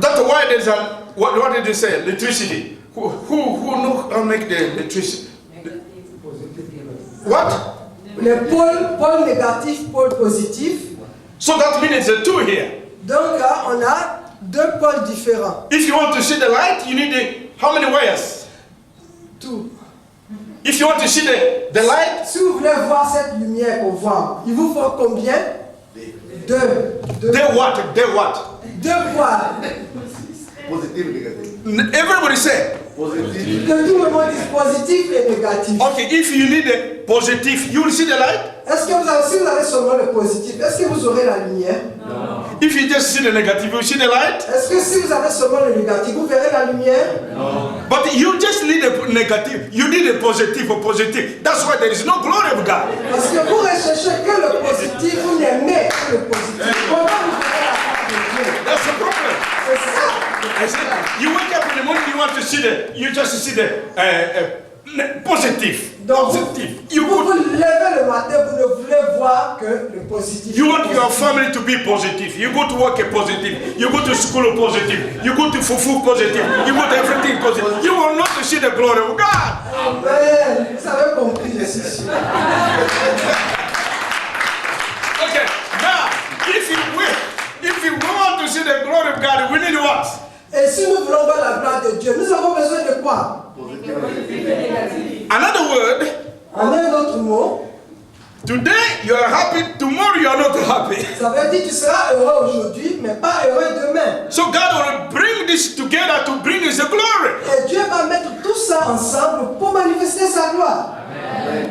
S3: That's why there's a, what did they say? Electricity. Who know how to make the electricity? What?
S1: Les pôles négatifs, pôles positifs.
S3: So that means there's a two here.
S1: Donc là, on a deux pôles différents.
S3: If you want to see the light, you need how many wires?
S1: Tout.
S3: If you want to see the light,
S1: Si vous voulez voir cette lumière qu'on voit, il vous faut combien? Deux.
S3: they what? They what?
S1: Deux poils.
S6: Positif, négatif.
S3: Everybody say.
S6: Positif.
S1: Que tout le monde dise positif et négatif.
S3: Okay, if you need the positive, you will see the light.
S1: Est-ce que si vous avez seulement le positif, est-ce que vous aurez la lumière?
S3: If you just see the negative, you will see the light.
S1: Est-ce que si vous avez seulement le négatif, vous verrez la lumière?
S3: But you just need the negative. You need a positive or positive. That's why there is no glory of God.
S1: Parce que vous recherchez que le positif, vous n'aimez que le positif. Comment vous verrez la face de Dieu?
S3: That's the problem.
S1: C'est ça.
S3: I said, you wake up in the morning, you want to see you just see the positive.
S1: Donc,
S3: Positive.
S1: vous vous levez le matin, vous ne voulez voir que le positif.
S3: You want your family to be positive. You go to work a positive. You go to school a positive. You go to fufu positive. You go to everything positive. You will not see the glory of God.
S1: Amen. Vous avez compris, je suis sûr.
S3: Okay, now, if you want to see the glory of God, we need what?
S1: Et si nous voulons voir la gloire de Dieu, nous avons besoin de quoi?
S3: Another word,
S1: En un autre mot,
S3: today you are happy, tomorrow you are not happy.
S1: ça veut dire que tu seras heureux aujourd'hui, mais pas heureux demain.
S3: So God will bring this together to bring His glory.
S1: Et Dieu va mettre tout ça ensemble pour manifester sa gloire.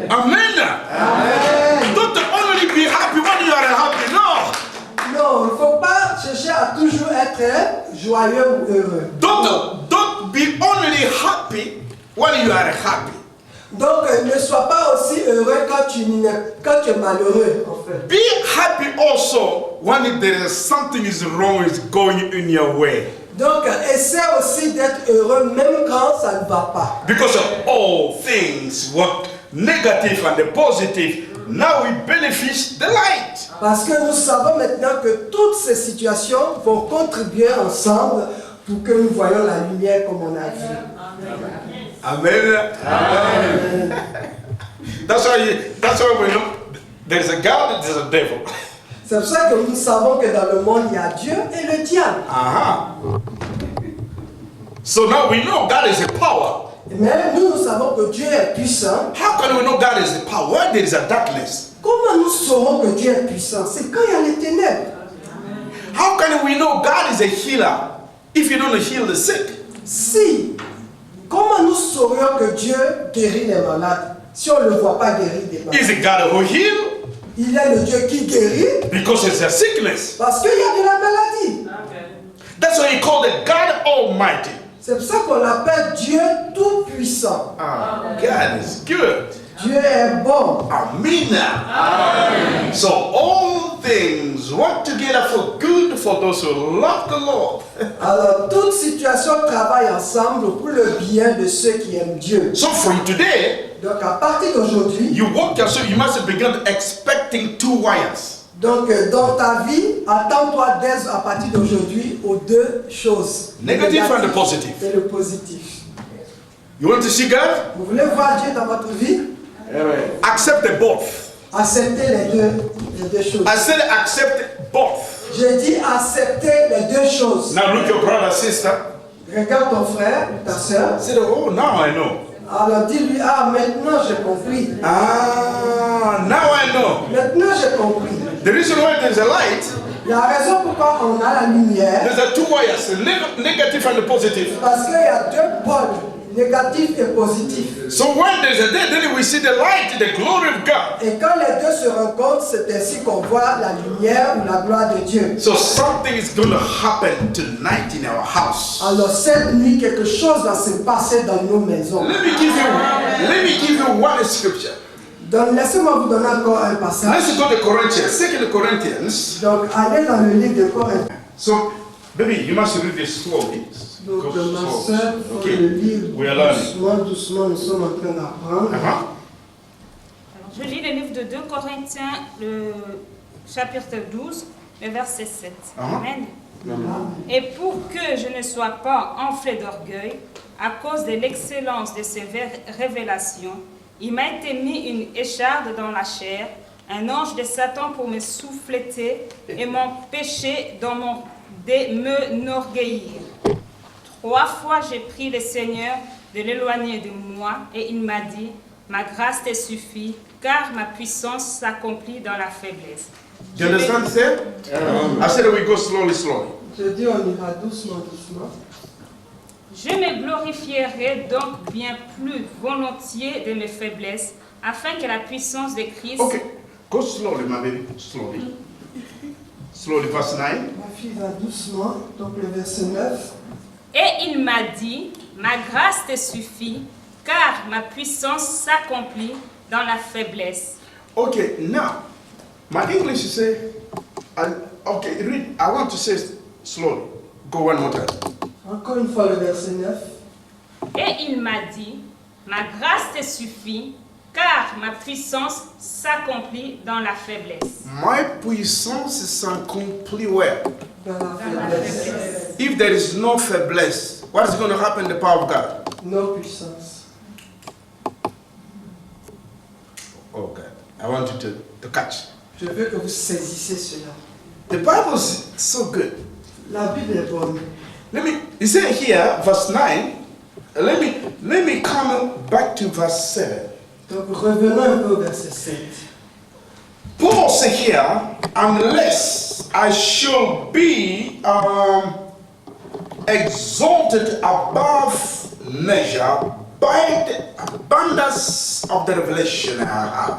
S3: Amen.
S1: Amen.
S3: Don't only be happy when you are happy. No.
S1: Non, il ne faut pas chercher à toujours être joyeux ou heureux.
S3: Don't be only happy when you are happy.
S1: Donc, ne sois pas aussi heureux quand tu es malheureux, en fait.
S3: Be happy also when there is something is wrong is going in your way.
S1: Donc, essaie aussi d'être heureux même quand ça ne va pas.
S3: Because of all things, what negative and the positive, now we benefit the light.
S1: Parce que nous savons maintenant que toutes ces situations vont contribuer ensemble pour que nous voyions la lumière comme on a vu.
S3: Amen. Amen. That's why we know there's a God and there's a devil.
S1: C'est pour ça que nous savons que dans le monde il y a Dieu et le diable.
S3: So now we know God is a power.
S1: Mais nous savons que Dieu est puissant.
S3: How can we know God is a power when there is a darkness?
S1: Comment nous saurons que Dieu est puissant? C'est quand il y a les ténèbres.
S3: How can we know God is a healer if you don't heal the sick?
S1: Si, comment nous saurions que Dieu guérit les malades si on ne le voit pas guérir des malades?
S3: Is it God who heal?
S1: Il est le Dieu qui guérit
S3: Because it's a sickness.
S1: parce qu'il y a de la maladie.
S3: That's why he called it God Almighty.
S1: C'est pour ça qu'on l'appelle Dieu Tout-Puissant.
S3: God is good.
S1: Dieu est bon.
S3: Amen. So all things work together for good for those who love the Lord.
S1: Alors, toute situation travaille ensemble pour le bien de ceux qui aiment Dieu.
S3: So from today,
S1: Donc, à partir d'aujourd'hui,
S3: you walk yourself, you must begin expecting two wires.
S1: donc dans ta vie, attends-toi à partir d'aujourd'hui aux deux choses.
S3: Negative and the positive.
S1: Et le positif.
S3: You want to see God?
S1: Vous voulez voir Dieu dans votre vie?
S3: Accept the both.
S1: Acceptez les deux choses.
S3: I said accept both.
S1: J'ai dit accepter les deux choses.
S3: Now look your brother, sister.
S1: Regarde ton frère, ta soeur.
S3: Say, oh, now I know.
S1: Alors dis-lui, ah maintenant j'ai compris.
S3: Ah, now I know.
S1: Maintenant j'ai compris.
S3: The reason why there's a light,
S1: La raison pourquoi on a la lumière,
S3: there's a two wires, negative and the positive.
S1: parce qu'il y a deux pôles, négatif et positif.
S3: So when there's a day, then we see the light, the glory of God.
S1: Et quand les deux se rencontrent, c'est ainsi qu'on voit la lumière ou la gloire de Dieu.
S3: So something is going to happen tonight in our house.
S1: Alors cette nuit, quelque chose va se passer dans nos maisons.
S3: Let me give you one scripture.
S1: Donc laissez-moi vous donner encore un passage.
S3: Let's go to Corinthians, 2 Corinthians.
S1: Donc allez dans le livre de Corinthiens.
S3: So, baby, you must read this slowly.
S1: Donc
S3: Go
S1: ma
S3: slow.
S1: soeur, il faut
S3: Okay.
S1: le lire
S3: We are learning.
S1: doucement, doucement, nous sommes en train d'apprendre.
S3: Uh-huh.
S5: Alors, je lis le livre de 2 Corinthiens, le chapitre 12, le verset 7.
S3: Uh-huh.
S5: Amen. Et pour que je ne sois pas enflé d'orgueil, à cause de l'excellence de ces révélations, il m'a été mis une écharde dans la chair, un ange de Satan pour me souffleter et m'empêcher de m'enorgueillir. 3 fois j'ai prié le Seigneur de l'éloigner de moi et il m'a dit, ma grâce te suffit, car ma puissance s'accomplit dans la faiblesse.
S3: Do you understand what I said? I said that we go slowly, slowly.
S1: Je dis on ira doucement, doucement.
S5: Je me glorifierai donc bien plus volontiers de mes faiblesses, afin que la puissance de Christ...
S3: Okay, go slowly, my baby. Slowly. Slowly, verse 9.
S1: Ma fille va doucement, donc le verset 9.
S5: Et il m'a dit, ma grâce te suffit, car ma puissance s'accomplit dans la faiblesse.
S3: Okay, now, my English is say, okay, read. I want to say slowly. Go one more time.
S1: Encore une fois le verset 9.
S5: Et il m'a dit, ma grâce te suffit, car ma puissance s'accomplit dans la faiblesse.
S3: My puissance s'accomplit where?
S1: Dans la
S5: Dans la
S1: faiblesse.
S5: faiblesse.
S3: If there is no faiblesse, what is going to happen in the power of God?
S1: Nos puissances.
S3: Oh God, I want you to catch.
S1: Je veux que vous saisissiez cela.
S3: The Bible is so good.
S1: La Bible est bonne.
S3: You say here, verse 9. Let me come back to verse 7.
S1: Donc revenons un peu au verset 7.
S3: Paul said here, unless I shall be exalted above measure by the abundance of the revelation I have.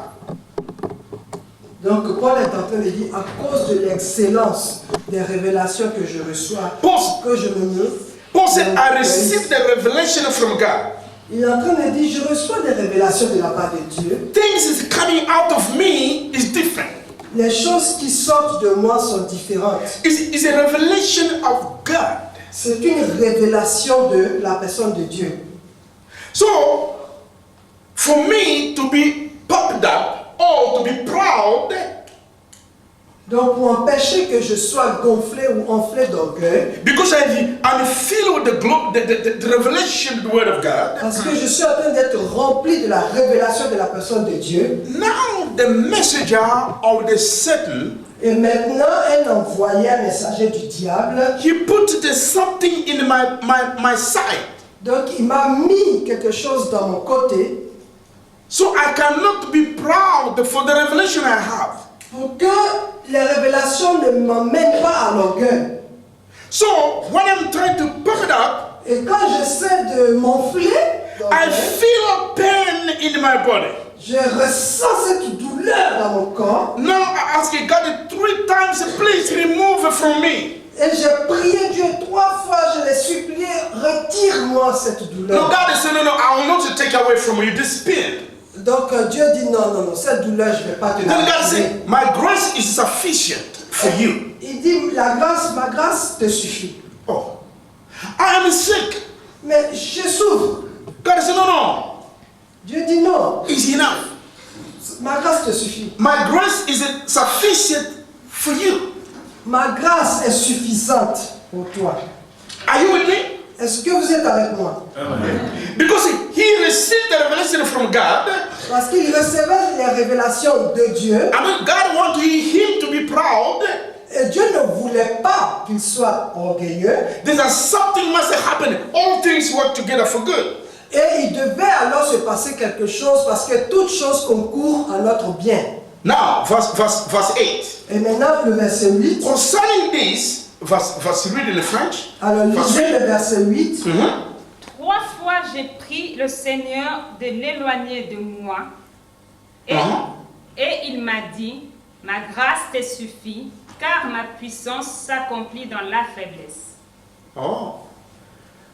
S1: Donc Paul est en train de dire, à cause de l'excellence des révélations que je reçois, que je me
S3: Paul said, I received the revelation from God.
S1: Il est en train de dire, je reçois des révélations de la part de Dieu.
S3: Things is coming out of me is different.
S1: Les choses qui sortent de moi sont différentes.
S3: It's a revelation of God.
S1: C'est une révélation de la personne de Dieu.
S3: So, for me to be puffed up or to be proud,
S1: donc pour empêcher que je sois gonflé ou enflé d'orgueil,
S3: because I'm filled with the revelation of the word of God,
S1: parce que je suis en train d'être rempli de la révélation de la personne de Dieu,
S3: now the messenger of the Satan,
S1: et maintenant un envoyé, un messager du diable,
S3: he put something in my side.
S1: donc il m'a mis quelque chose dans mon côté,
S3: so I cannot be proud for the revelation I have.
S1: pour que les révélations ne m'emmènent pas à l'orgueil.
S3: So when I'm trying to puff it up,
S1: Et quand j'essaie de m'enfler,
S3: I feel pain in my body.
S1: je ressens cette douleur dans mon corps.
S3: Now I ask God 3 times, please remove it from me.
S1: Et j'ai prié Dieu 3 fois, je l'ai supplié, retire-moi cette
S3: No,
S1: douleur.
S3: God is saying, no, I will not take away from you this pain.
S1: Donc Dieu dit non, cette douleur, je ne vais pas te
S3: Then God
S1: la
S3: said,
S1: retirer.
S3: my grace is sufficient for you.
S1: Il dit, ma grâce te suffit.
S3: Oh, I am sick.
S1: Mais je souffre.
S3: God said, no,
S1: Dieu dit non,
S3: it's enough.
S1: ma grâce te suffit.
S3: My grace is sufficient for you.
S1: Ma grâce est suffisante pour toi.
S3: Are you with me?
S1: Est-ce que vous êtes avec moi?
S3: Because he received the revelation from God.
S1: Parce qu'il recevait les révélations de Dieu.
S3: I mean, God wanted him to be proud.
S1: Et Dieu ne voulait pas qu'il soit orgueilleux.
S3: There's something must happen. All things work together for good.
S1: Et il devait alors se passer quelque chose parce que toute chose concourt à notre bien.
S3: Now, verse 8.
S1: Et maintenant, le verset 8.
S3: Concerning this, verse read in the French.
S1: Alors, lisez le verset 8.
S5: 3 fois j'ai prié le Seigneur de l'éloigner de moi. Et il m'a dit, ma grâce te suffit, car ma puissance s'accomplit dans la faiblesse.
S3: Oh.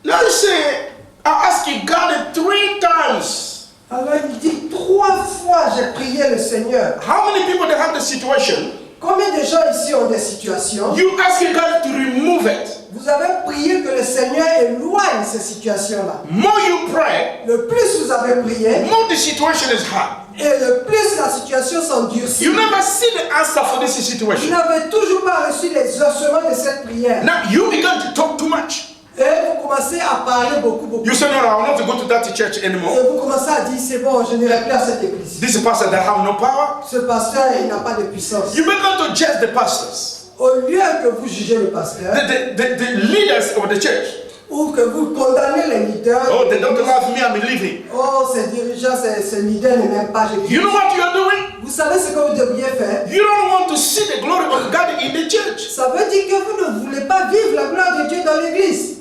S3: Now you say, I ask you God 3 times.
S1: Alors, il dit 3 fois j'ai prié le Seigneur.
S3: How many people they have the situation?
S1: Combien de gens ici ont des situations?
S3: You ask God to remove it.
S1: Vous avez prié que le Seigneur éloigne ces situations-là.
S3: More you pray,
S1: Le plus vous avez prié,
S3: more the situation is hard.
S1: Et le plus la situation s'endurcit,
S3: you never see the answer for this
S1: vous
S3: situation.
S1: n'avez toujours pas reçu l'exaucement de cette prière.
S3: Now you begin to talk too much.
S1: Et vous commencez à parler beaucoup.
S3: You say, no, I want to go to that church
S1: Et
S3: anymore.
S1: vous commencez à dire, c'est bon, je n'irai plus à cette église.
S3: This pastor that have no power.
S1: Ce pasteur, il n'a pas de puissance.
S3: You begin to judge the pastors,
S1: Au lieu que vous jugez le pasteur,
S3: the leaders of the church.
S1: ou que vous condamnez les leaders,
S3: Oh, they don't love me, I'm leaving.
S1: oh, ces dirigeants, ces leaders ne m'aiment pas, je
S3: You know what you are doing?
S1: Vous savez ce que vous devriez faire?
S3: You don't want to see the glory of God in the church.
S1: Ça veut dire que vous ne voulez pas vivre la gloire de Dieu dans l'église.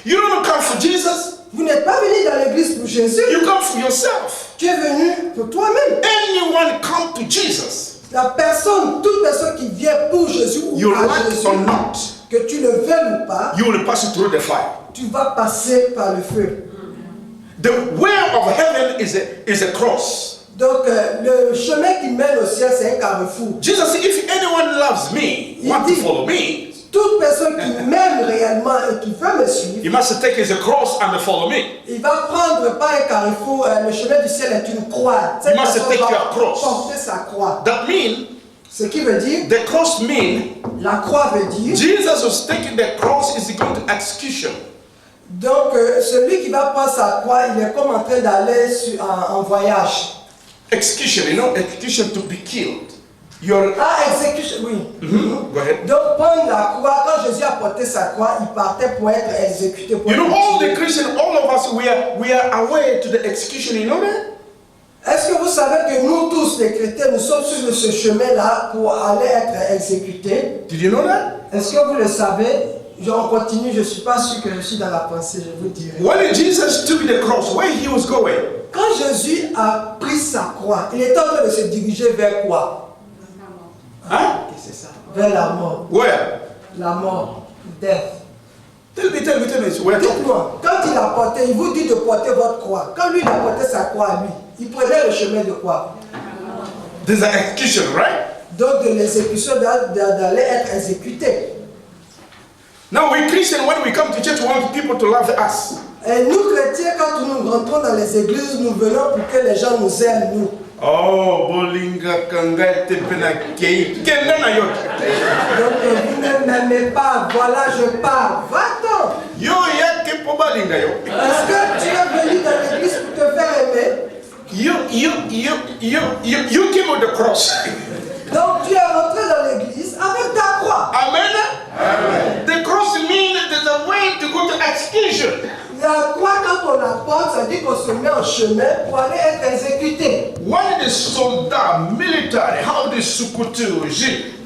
S3: You don't come for Jesus.
S1: Vous n'êtes pas venu dans l'église pour Jésus.
S3: You come for yourself.
S1: Tu es venu pour toi-même.
S3: Anyone come to Jesus,
S1: La personne, toute personne qui vient pour Jésus ou
S3: you
S1: à
S3: like it
S1: Jésus,
S3: or not,
S1: que tu le veuilles ou pas,
S3: you will pass through the fire.
S1: tu vas passer par le feu.
S3: The way of heaven is a cross.
S1: Donc, le chemin qui mène au ciel, c'est un carrefour.
S3: Jesus said, if anyone loves me, want to follow me,
S1: Toute personne qui m'aime réellement et qui veut me suivre,
S3: he must take his cross and follow me.
S1: il va prendre pas un carrefour, le chemin du ciel est une croix. Cette
S3: You must
S1: personne
S3: take
S1: va
S3: your cross.
S1: porter sa croix.
S3: That means,
S1: Ce qui veut dire,
S3: the cross means,
S1: la croix veut dire,
S3: Jesus was taking the cross is going to execution.
S1: donc celui qui va prendre sa croix, il est comme en train d'aller en voyage.
S3: Execution, you know, execution to be killed. You're,
S1: Exécution, oui.
S3: Go ahead.
S1: Donc prendre la croix, quand Jésus a porté sa croix, il partait pour être exécuté. Pour
S3: You know,
S1: être
S3: all
S1: tué.
S3: the Christians, all of us, we are aware to the execution. You know that?
S1: Est-ce que vous savez que nous tous, les chrétiens, nous sommes sur ce chemin-là pour aller être exécutés?
S3: Did you know that?
S1: Est-ce que vous le savez? On continue, je ne suis pas sûr que je suis dans la pensée, je vous dirai.
S3: When Jesus took the cross, where he was going?
S1: Quand Jésus a pris sa croix, il était en train de se diriger vers quoi?
S3: Huh?
S1: C'est ça. Vers la mort.
S3: Where?
S1: La mort. Death.
S3: Tell me. Where?
S1: Dites-moi, quand il a porté, il vous dit de porter votre croix. Quand lui, il a porté sa croix à lui, il prenait le chemin de quoi?
S3: There's an execution, right?
S1: Donc de l'exécution, d'aller être exécuté.
S3: Now we Christians, when we come to church, we want people to love us.
S1: Et nous, chrétiens, quand nous rentrons dans les églises, nous venons pour que les gens nous aiment, nous.
S3: Oh, bolinga kanga tepena kei. Kendana yo.
S1: Donc vous ne m'aimez pas, voilà, je pars. Va-t'en.
S3: Yo yake po balinga yo.
S1: Est-ce que tu es venu dans l'église pour te faire aimer?
S3: You came with the cross.
S1: Donc tu es rentré dans l'église avec ta croix.
S3: Amen. The cross means there's a way to go to execution.
S1: La croix, quand on la porte, ça dit qu'on se met en chemin pour aller être exécuté.
S3: When the soldier, military, how the sukutu,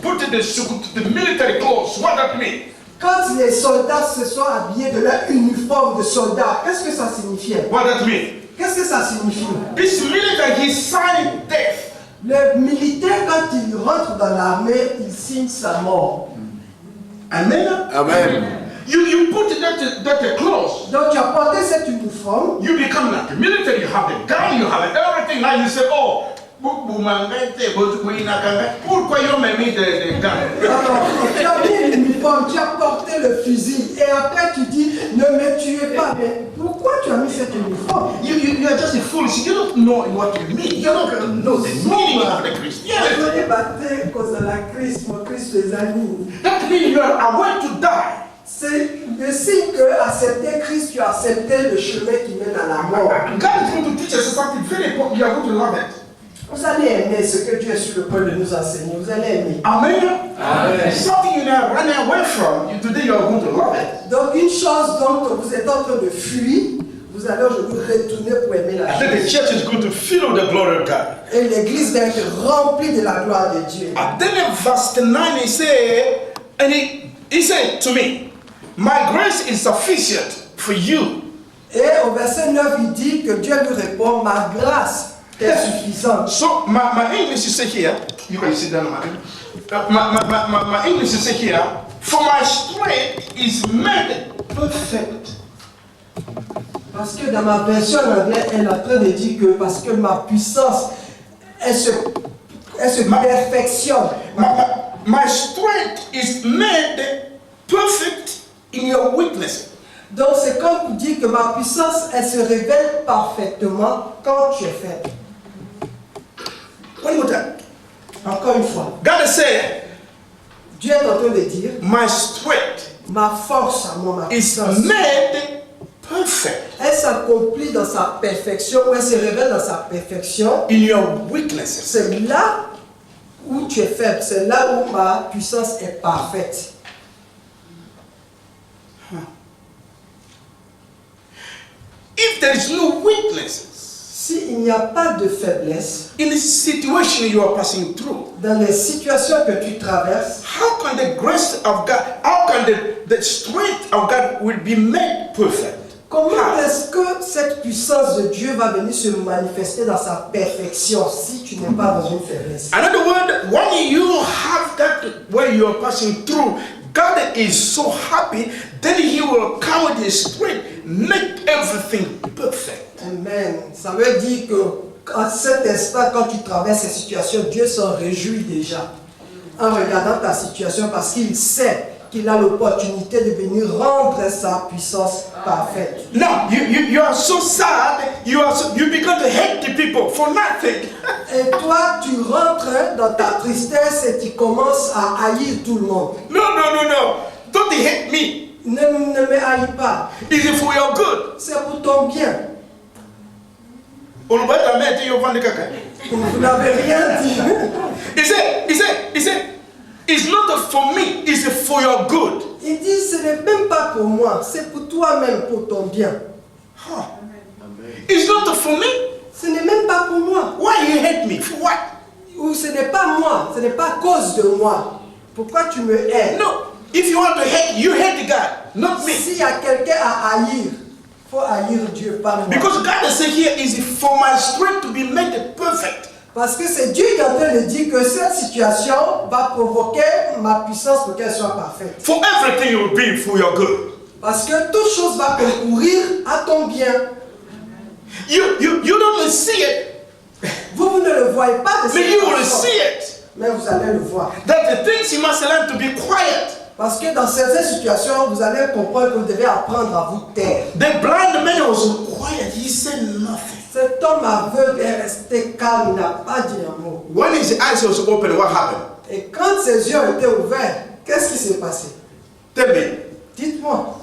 S3: put the military clothes, what that mean?
S1: Quand les soldats se sont habillés de leur uniforme de soldat, qu'est-ce que ça signifiait?
S3: What that mean?
S1: Qu'est-ce que ça signifie?
S3: This military, he signed death.
S1: Le militaire, quand il rentre dans l'armée, il signe sa mort.
S3: Amen.
S6: Amen.
S3: You put that clothes.
S1: Donc tu as porté cet uniforme.
S3: You become like a military. You have the gun. You have everything. Now you say, oh, pourquoi you m'a mis the gun?
S1: Alors, tu as mis l'uniforme, tu as porté le fusil, et après tu dis, ne me tuez pas. Mais pourquoi tu as mis cet uniforme?
S3: You are just a foolish. You don't know what you mean. You don't know the meaning of the Christianity.
S1: On est battu à cause de la crise, mon Christ les amis.
S3: That means you are aware to die.
S1: C'est le signe que accepter Christ, tu as accepté le chemin qui mène à la mort.
S3: God is going to teach us something very important. You are going to love it.
S1: Vous allez aimer ce que Dieu est sur le point de nous enseigner. Vous allez aimer.
S3: Amen. Amen. Something you are running away from, today you are going to love it.
S1: Donc une chose dont vous êtes en train de fuir, vous allez aujourd'hui retourner pour aimer la
S3: And then the
S1: chose.
S3: church is going to fill with the glory of God.
S1: Et l'église va être remplie de la gloire de Dieu.
S3: And then in verse 9 he said, and he said to me, my grace is sufficient for you.
S1: Et au verset 9, il dit que Dieu lui répond, ma grâce est suffisante.
S3: So my English is here. You can sit down, my English is here. For my strength is made perfect.
S1: Parce que dans ma version en anglais, elle est en train de dire que parce que ma puissance, elle se perfectionne.
S3: My strength is made perfect in your weakness.
S1: Donc c'est comme pour dire que ma puissance, elle se révèle parfaitement quand tu es faible.
S3: One more time.
S1: Encore une fois.
S3: God is saying,
S1: Dieu est en train de dire,
S3: my strength
S1: ma force à moi, ma
S3: is
S1: puissance,
S3: made perfect
S1: elle s'accomplit dans sa perfection, ou elle se révèle dans sa perfection.
S3: in your weaknesses.
S1: C'est là où tu es faible, c'est là où ma puissance est parfaite.
S3: If there is no weaknesses
S1: S'il n'y a pas de faiblesse
S3: in the situation you are passing through,
S1: dans les situations que tu traverses,
S3: how can the grace of God, how can the strength of God will be made perfect?
S1: comment
S3: How?
S1: est-ce que cette puissance de Dieu va venir se manifester dans sa perfection si tu n'es pas dans une faiblesse?
S3: Another word, when you have that where you are passing through, God is so happy, then He will come with His strength, make everything perfect.
S1: Amen. Ça veut dire que à cet instant, quand tu traverses ces situations, Dieu s'en réjouit déjà en regardant ta situation parce qu'il sait qu'il a l'opportunité de venir rendre sa puissance parfaite.
S3: Now you are so sad, you begin to hate the people for nothing.
S1: Et toi, tu rentres dans ta tristesse et tu commences à haïr tout le monde.
S3: No. Don't hate me.
S1: Ne me haïs pas.
S3: Is it for your good?
S1: C'est pour ton bien.
S3: He
S1: Vous n'avez rien dit.
S3: said, it's not for me, it's for your good.
S1: Il dit, ce n'est même pas pour moi, c'est pour toi-même, pour ton bien.
S3: It's not for me.
S1: Ce n'est même pas pour moi.
S3: Why you hate me? For what?
S1: Ou ce n'est pas moi, ce n'est pas à cause de moi. Pourquoi tu me hais?
S3: No. If you want to hate, you hate God, not me.
S1: S'il y a quelqu'un à haïr, il faut haïr Dieu, pas moi.
S3: Because God is saying here is for my strength to be made perfect.
S1: Parce que c'est Dieu qui est en train de dire que cette situation va provoquer ma puissance pour qu'elle soit parfaite.
S3: For everything will be for your good.
S1: Parce que toute chose va concourir à ton bien.
S3: You don't see it,
S1: Vous ne le voyez pas de
S3: but
S1: cette
S3: you will
S1: façon,
S3: see it.
S1: mais vous allez le voir.
S3: That the things you must learn to be quiet.
S1: Parce que dans certaines situations, vous allez comprendre que vous devez apprendre à vous taire.
S3: The blind man was quiet, he said nothing.
S1: Cet homme aveugle est resté calme, il n'a pas dit un mot.
S3: When his eyes was open, what happened?
S1: Et quand ses yeux ont été ouverts, qu'est-ce qui s'est passé?
S3: Tell me.
S1: Dites-moi.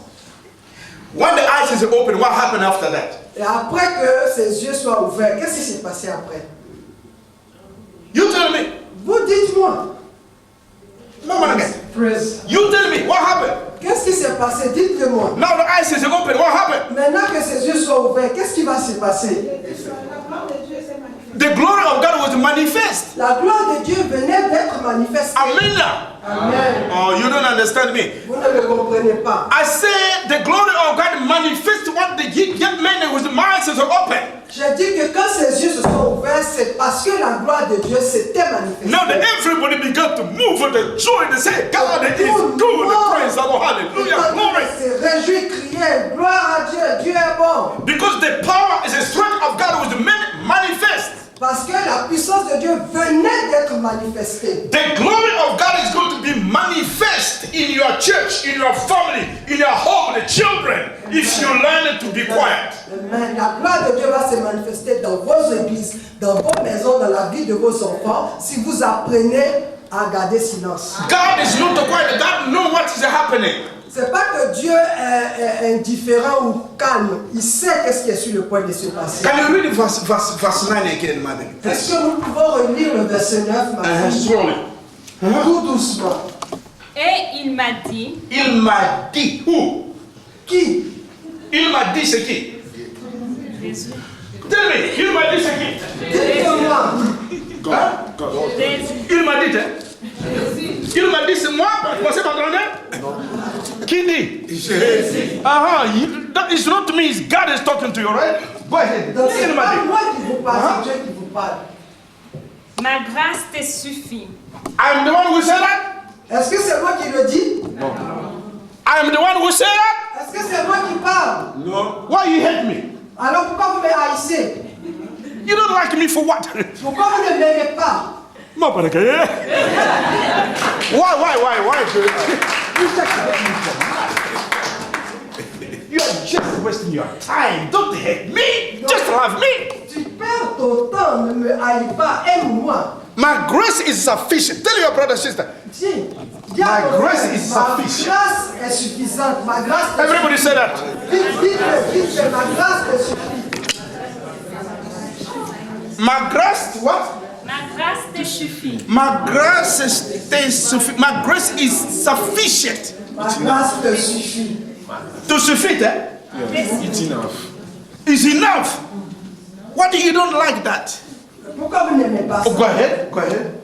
S3: When the eyes is open, what happened after that?
S1: Et après que ses yeux soient ouverts, qu'est-ce qui s'est passé après?
S3: You tell me.
S1: Vous dites-moi.
S3: No man again.
S1: Praise.
S3: You tell me. What happened?
S1: Qu'est-ce qui s'est passé? Dites-le-moi.
S3: Now the eyes is open. What happened?
S1: Maintenant que ses yeux soient ouverts, qu'est-ce qui va se passer?
S3: The glory of God was manifest.
S1: La gloire de Dieu venait d'être manifestée.
S3: Amen.
S1: Amen.
S3: Oh, you don't understand me.
S1: Vous ne le comprenez pas.
S3: I say the glory of God manifest when the young man with the eyes is open.
S1: J'ai dit que quand ses yeux se sont ouverts, c'est parce que la gloire de Dieu s'était manifestée.
S3: Now that everybody began to move with the joy. They say, God is good. Praise the Lord. Hallelujah. Glory.
S1: Se réjouit, crier, gloire à Dieu, Dieu est bon.
S3: Because the power is the strength of God was manifest.
S1: Parce que la puissance de Dieu venait d'être manifestée.
S3: The glory of God is going to be manifest in your church, in your family, in your home, the children, if you learn to be quiet.
S1: Amen. La gloire de Dieu va se manifester dans vos églises, dans vos maisons, dans la vie de vos enfants, si vous apprenez à garder silence.
S3: God is not quiet. God knows what is happening.
S1: C'est pas que Dieu est indifférent ou calme. Il sait qu'est-ce qui est sur le point de se passer.
S3: Can you read verse 9 again, madam?
S1: Est-ce que nous pouvons relire le verset 9, ma fille?
S3: Slowly.
S1: Tout doucement.
S5: Et il m'a dit,
S3: Il m'a dit. Who?
S1: Qui?
S3: Il m'a dit c'est qui?
S5: Jésus,
S3: Tell me. Il m'a dit c'est qui?
S1: Dites-moi.
S5: Jésus,
S3: Il m'a dit. Il m'a dit c'est moi. Pensez pas grandeur? Qui dit? That is not me. It's God is talking to you, right? Go ahead.
S1: Donc c'est
S3: Il m'a
S1: pas
S3: dit.
S1: moi qui vous parle, c'est Dieu qui vous parle.
S5: ma grâce te suffit.
S3: I'm the one who said that.
S1: Est-ce que c'est moi qui le dis?
S3: I'm the one who said that.
S1: Est-ce que c'est moi qui parle?
S3: No. Why you hate me?
S1: Alors pourquoi vous me haïssez?
S3: You don't like me for what?
S1: Pourquoi vous ne m'aimez pas?
S3: Why? You are just wasting your time. Don't hate me. Just love me.
S1: Tu perds ton temps ne me haït pas, aime-moi.
S3: My grace is sufficient. Tell your brother, sister.
S1: Dis,
S3: My grace is
S1: ma
S3: sufficient.
S1: grâce est suffisante. Ma grâce te
S3: Everybody say that.
S1: Vite, ma grâce te suffit.
S3: My grace, what?
S5: Ma grâce te suffit.
S3: My grace my grace is sufficient.
S1: Ma grâce te suffit.
S3: To suffit, eh?
S6: It's enough.
S3: Is enough. What do you don't like that?
S1: Pourquoi vous n'aimez pas ça?
S3: Oh, go ahead.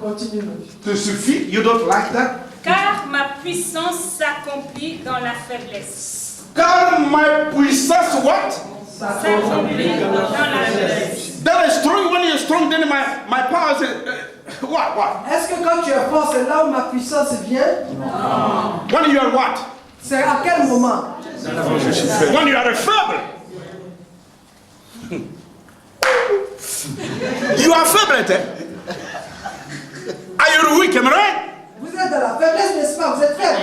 S1: Continue.
S3: To suffit, you don't like that?
S5: Car ma puissance s'accomplit dans la faiblesse.
S3: Car my puissance, what?
S5: S'accomplit dans la faiblesse.
S3: That is strong. When you're strong, then my power is what?
S1: Est-ce que quand tu es fort, c'est là où ma puissance vient?
S3: When you are what?
S1: C'est à quel moment?
S3: When you are a faible. You are faible, eh? Are you weak, am I right?
S1: Vous êtes dans la faiblesse, n'est-ce pas? Vous êtes faible.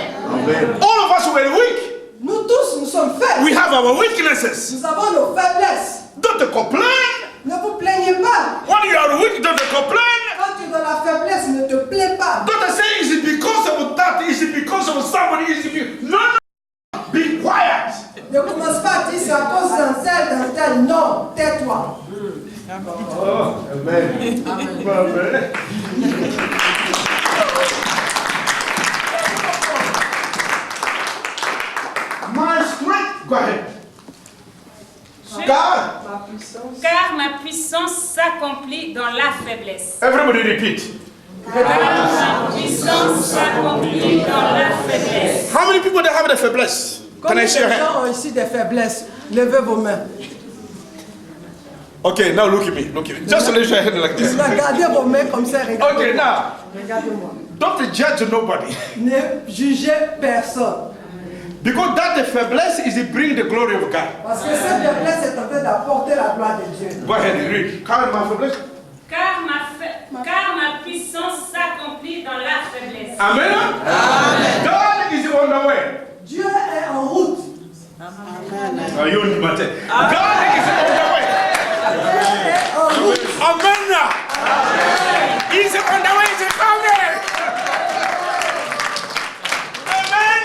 S3: All of us were weak.
S1: Nous tous, nous sommes faibles.
S3: We have our weaknesses.
S1: Nous avons nos faiblesses.
S3: Don't complain.
S1: Ne vous plaignez pas.
S3: When you are weak, don't complain.
S1: Quand tu es dans la faiblesse, ne te plains pas.
S3: Don't say, is it because of that? Is it because of somebody? Is it no. Be quiet.
S1: Ne commence pas à dire c'est à cause d'un tel. Non, tais-toi.
S6: Amen.
S3: My strength. Go ahead.
S5: Car ma puissance s'accomplit dans la faiblesse.
S3: Everybody repeat.
S5: Car ma puissance s'accomplit dans la faiblesse.
S3: How many people have the faiblesse? Can
S1: Combien
S3: I
S1: de
S3: see your hand?
S1: gens ont ici des faiblesses? Levez vos mains.
S3: Okay, now look at me. Just raise your hand like this.
S1: Regardez vos mains comme ça.
S3: Okay, now
S1: Regardez-moi.
S3: don't judge nobody,
S1: Ne jugez personne.
S3: because that the faiblesse is bring the glory of God.
S1: Parce que cette faiblesse est en train d'apporter la gloire de Dieu.
S3: Go ahead and read. Car my faiblesse.
S5: Car ma puissance s'accomplit dans la faiblesse.
S3: Amen. Amen. God is on the way.
S1: Dieu est en route.
S3: God is on the way.
S1: Dieu est en route.
S3: Amen. He's on the way. He's coming. Amen.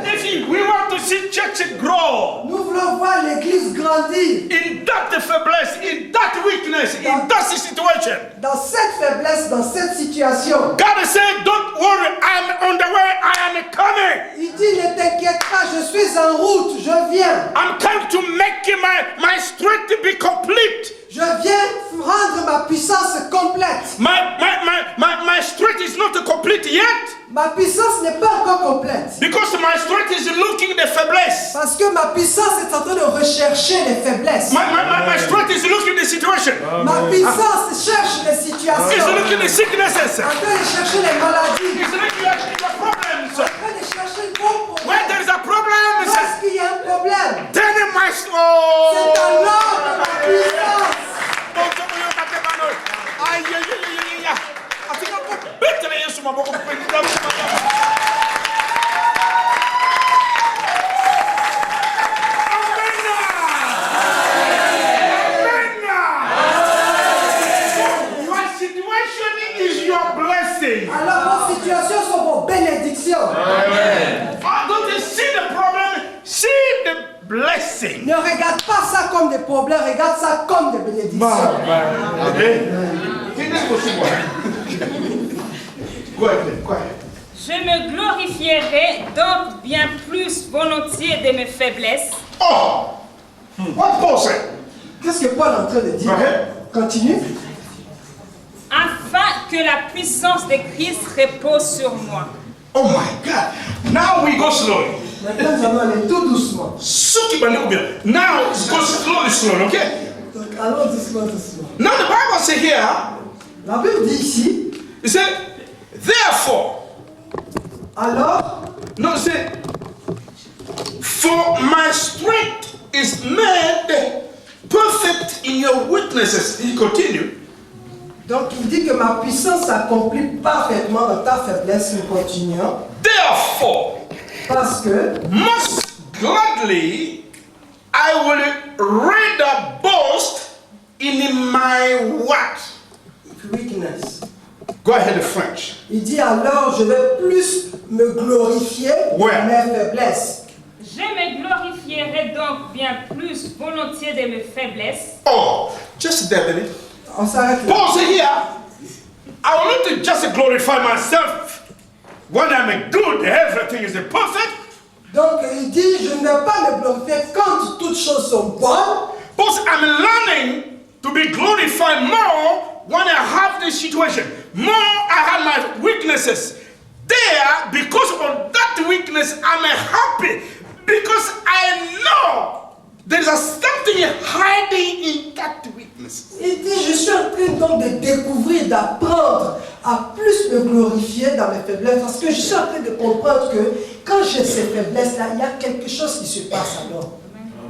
S3: If we want to see church grow,
S1: Nous voulons voir l'église grandir.
S3: in that faiblesse, in that weakness, in that situation,
S1: Dans cette faiblesse, dans cette situation,
S3: God said, don't worry, I'm on the way, I am coming.
S1: il dit ne t'inquiète pas, je suis en route, je viens.
S3: I'm coming to make my strength to be complete.
S1: Je viens rendre ma puissance complète.
S3: My strength is not complete yet,
S1: Ma puissance n'est pas encore complète.
S3: because my strength is looking the faiblesse.
S1: Parce que ma puissance est en train de rechercher les faiblesses.
S3: My strength is looking the situation.
S1: Ma puissance cherche les
S3: It's
S1: situations.
S3: looking the sicknesses.
S1: En train de chercher les maladies.
S3: It's looking the problems.
S1: En train de chercher vos problèmes.
S3: When there is a problem,
S1: Parce qu'il y a un problème.
S3: then my
S1: C'est alors que ma puissance.
S3: Your situation is your blessing.
S1: Alors vos situations sont vos bénédictions.
S3: Don't you see the problem? See the blessing.
S1: Ne regarde pas ça comme des problèmes, regarde ça comme des bénédictions.
S3: Go ahead.
S5: Je me glorifierai donc bien plus volontiers de mes faiblesses.
S3: Oh, what Paul said?
S1: Qu'est-ce que Paul est en train de dire? Continue.
S5: Afin que la puissance de Christ repose sur moi.
S3: Oh my God. Now we go slowly.
S1: Maintenant, nous allons aller tout doucement.
S3: Now it's go slowly, okay?
S1: Donc, allons doucement.
S3: Now the Bible says here,
S1: La Bible dit ici,
S3: it said, therefore,
S1: alors,
S3: no, it said, for my strength is made perfect in your weaknesses. He continued.
S1: donc il dit que ma puissance s'accomplit parfaitement dans ta faiblesse. Nous continuons.
S3: Therefore,
S1: Parce que,
S3: most gladly, I will rather boast in my what?
S1: Weakness.
S3: Go ahead, French.
S1: Il dit alors je vais plus me glorifier
S3: Ouais.
S1: de mes faiblesses.
S5: Je me glorifierai donc bien plus volontiers de mes faiblesses.
S3: Oh, just there, baby.
S1: On s'arrête là.
S4: Paul said here, I will not just glorify myself when I'm good, everything is perfect.
S1: Donc il dit je ne vais pas me glorifier quand toutes choses sont bonnes.
S4: But I'm learning to be glorified more when I have this situation. More I have my weaknesses. There, because of that weakness, I'm happy. Because I know there is something hiding in that weakness.
S1: Il dit je suis en train donc de découvrir, d'apprendre à plus me glorifier dans mes faiblesses parce que je suis en train de comprendre que quand j'ai ces faiblesses-là, il y a quelque chose qui se passe alors.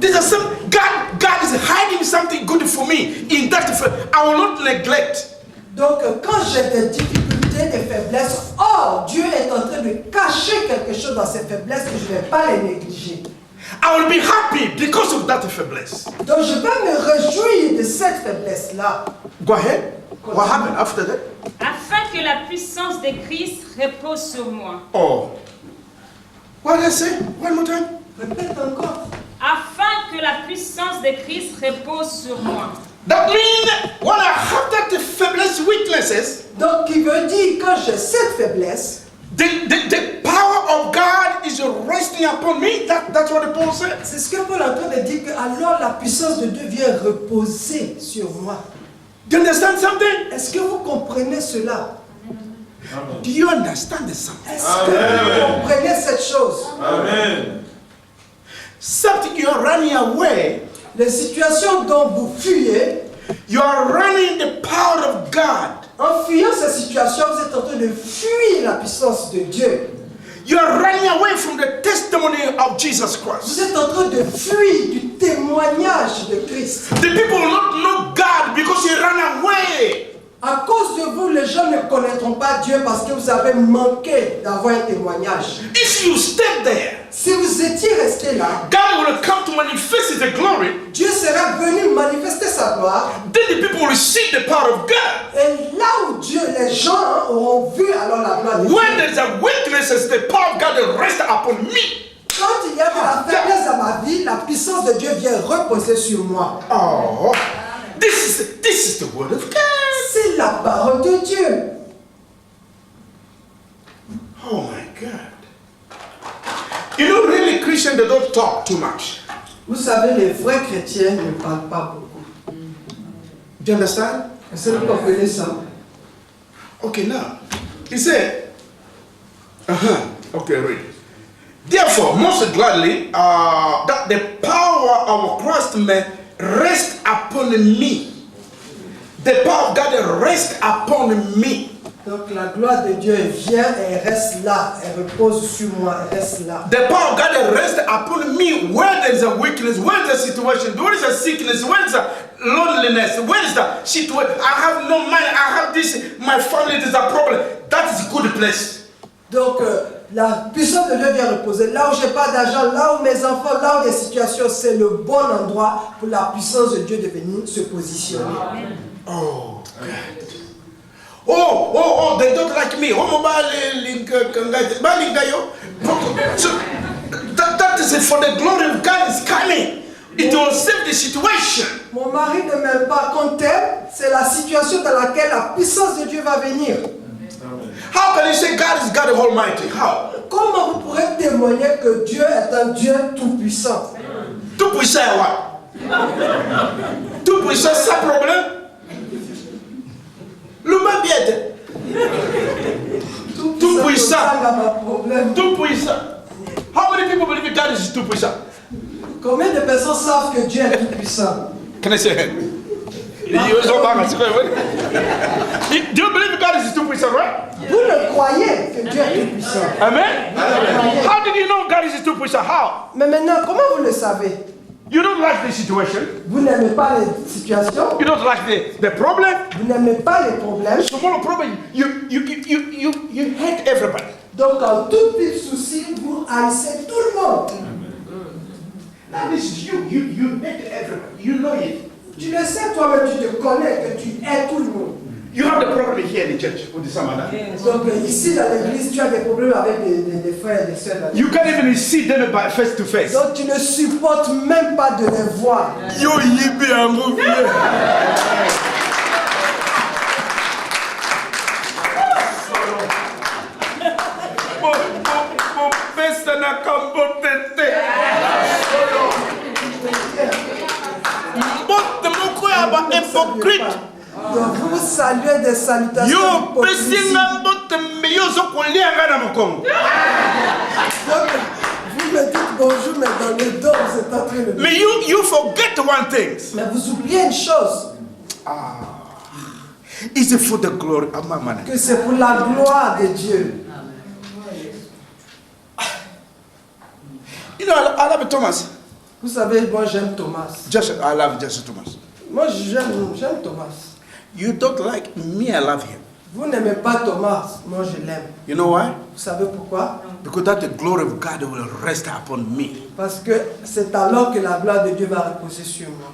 S3: There's a some God is hiding something good for me in that. I will not neglect.
S1: Donc quand j'ai des difficultés, des faiblesses, Dieu est en train de cacher quelque chose dans ces faiblesses que je ne vais pas les négliger.
S3: I will be happy because of that faibless.
S1: Donc je vais me réjouir de cette faiblesse-là.
S3: Go ahead. What happened after that?
S5: Afin que la puissance de Christ repose sur moi.
S3: Oh. What did I say? One more time.
S1: Répète encore.
S5: Afin que la puissance de Christ repose sur moi.
S3: That means when I have that faibless weaknesses,
S1: Donc il veut dire quand j'ai cette faiblesse,
S3: the power of God is resting upon me. That's what Paul said.
S1: c'est ce que Paul est en train de dire que alors la puissance de Dieu vient reposer sur moi.
S3: Do you understand something?
S1: Est-ce que vous comprenez cela?
S3: Do you understand something?
S1: Est-ce que vous comprenez cette chose?
S6: Amen.
S3: Something you are running away.
S1: Les situations dont vous fuyez,
S3: You are running the power of God.
S1: en fuyant ces situations, vous êtes en train de fuir la puissance de Dieu.
S3: You are running away from the testimony of Jesus
S1: Vous
S3: Christ.
S1: êtes en train de fuir du témoignage de Christ.
S3: The people will not know God because you ran away.
S1: À cause de vous, les gens ne connaîtront pas Dieu parce que vous avez manqué d'avoir un témoignage.
S3: If you stay there,
S1: Si vous étiez resté là,
S3: God will come to manifest His glory.
S1: Dieu serait venu manifester sa gloire.
S3: Then the people will receive the power of God.
S1: Et là où Dieu, les gens auront vu alors la gloire de Dieu.
S3: When there is a weakness, the power of God will rest upon me.
S1: Quand il y a de la faiblesse dans ma vie, la puissance de Dieu vient reposer sur moi.
S3: Oh, this is the word of God.
S1: C'est la parole de Dieu.
S3: Oh my God. You know, really Christians, they don't talk too much.
S1: Vous savez, les vrais chrétiens ne parlent pas beaucoup.
S3: Do you understand?
S1: Est-ce que vous comprenez ça?
S3: Okay, now, he said, okay, read. Therefore, most gladly, that the power of Christ may rest upon me. The power of God rest upon me.
S1: Donc la gloire de Dieu vient et elle reste là, elle repose sur moi, elle reste là.
S3: The power of God rest upon me where there is a weakness, where there is a situation, where there is a sickness, where there is a loneliness, where is the situation. I have no money, I have this, my family, there is a problem. That is a good place.
S1: Donc la puissance de Dieu vient reposer. Là où j'ai pas d'argent, là où mes enfants, là où des situations, c'est le bon endroit pour la puissance de Dieu de venir se positionner.
S3: Oh, God. Oh, they don't like me. Oh, so that is it for the glory of God is coming. It will save the situation.
S1: Mon mari ne m'aime pas. Qu'on t'aime, c'est la situation dans laquelle la puissance de Dieu va venir.
S3: How can you say God is God Almighty? How?
S1: Comment vous pourrez témoigner que Dieu est un Dieu tout-puissant?
S3: Tout puissant, what? Tout puissant, c'est un problème. Le même bien. Tout puissant. Tout puissant. How many people believe God is too puissant?
S1: Combien de personnes savent que Dieu est tout-puissant?
S3: Can I say it? Do you believe God is too puissant, right?
S1: Vous le croyez que Dieu est tout-puissant.
S3: Amen? How did you know God is too puissant? How?
S1: Mais maintenant, comment vous le savez?
S3: You don't like the situation.
S1: Vous n'aimez pas les situations.
S3: You don't like the problem.
S1: Vous n'aimez pas les problèmes.
S3: Small problem. You hate everybody.
S1: Donc, en tout petit souci, vous haïssez tout le monde.
S3: Now this is you. You hate everybody. You know it.
S1: Tu le sais toi-même, tu te connais que tu es tout le monde.
S3: You have the problem here in the church with some other.
S1: Donc ici dans l'église, tu as des problèmes avec des frères et des sœurs.
S3: You can't even see them by face to face.
S1: Donc tu ne supportes même pas de les voir.
S3: Yo yibi amu vie. Hypocrite.
S1: Donc vous saluez des salutations d'hypocrisie. Donc vous me dites bonjour, mais dans le dos vous êtes en train de...
S3: Mais you forget one thing.
S1: Mais vous oubliez une chose.
S3: Is it for the glory of my man?
S1: Que c'est pour la gloire de Dieu.
S3: You know, I love Thomas.
S1: Vous savez, moi j'aime Thomas.
S3: I love just Thomas.
S1: Moi j'aime Thomas.
S3: You don't like me, I love him.
S1: Vous n'aimez pas Thomas, moi je l'aime.
S3: You know why?
S1: Vous savez pourquoi?
S3: Because that the glory of God will rest upon me.
S1: Parce que c'est alors que la gloire de Dieu va reposer sur moi.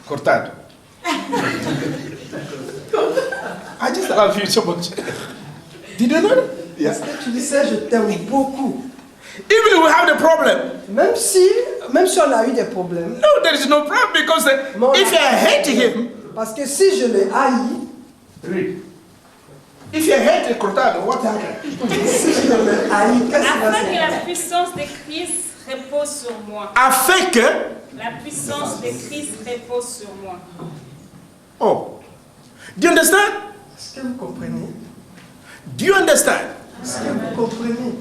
S3: Cortado. I just love you so much. Did you know that?
S1: Parce que tu disais, je t'aime beaucoup.
S3: Even if we have the problem.
S1: Même si on a eu des problèmes.
S3: No, there is no problem because if I hate him.
S1: Parce que si je le haïs.
S3: If you hate Cortado, what happens?
S1: Si je le haïs, qu'est-ce qui va se
S5: Afin que
S1: passer?
S5: la puissance de Christ repose sur moi.
S3: Afin que.
S5: La puissance de Christ repose sur moi.
S3: Oh. Do you understand?
S1: Est-ce que vous comprenez?
S3: Do you understand?
S1: Est-ce que vous comprenez?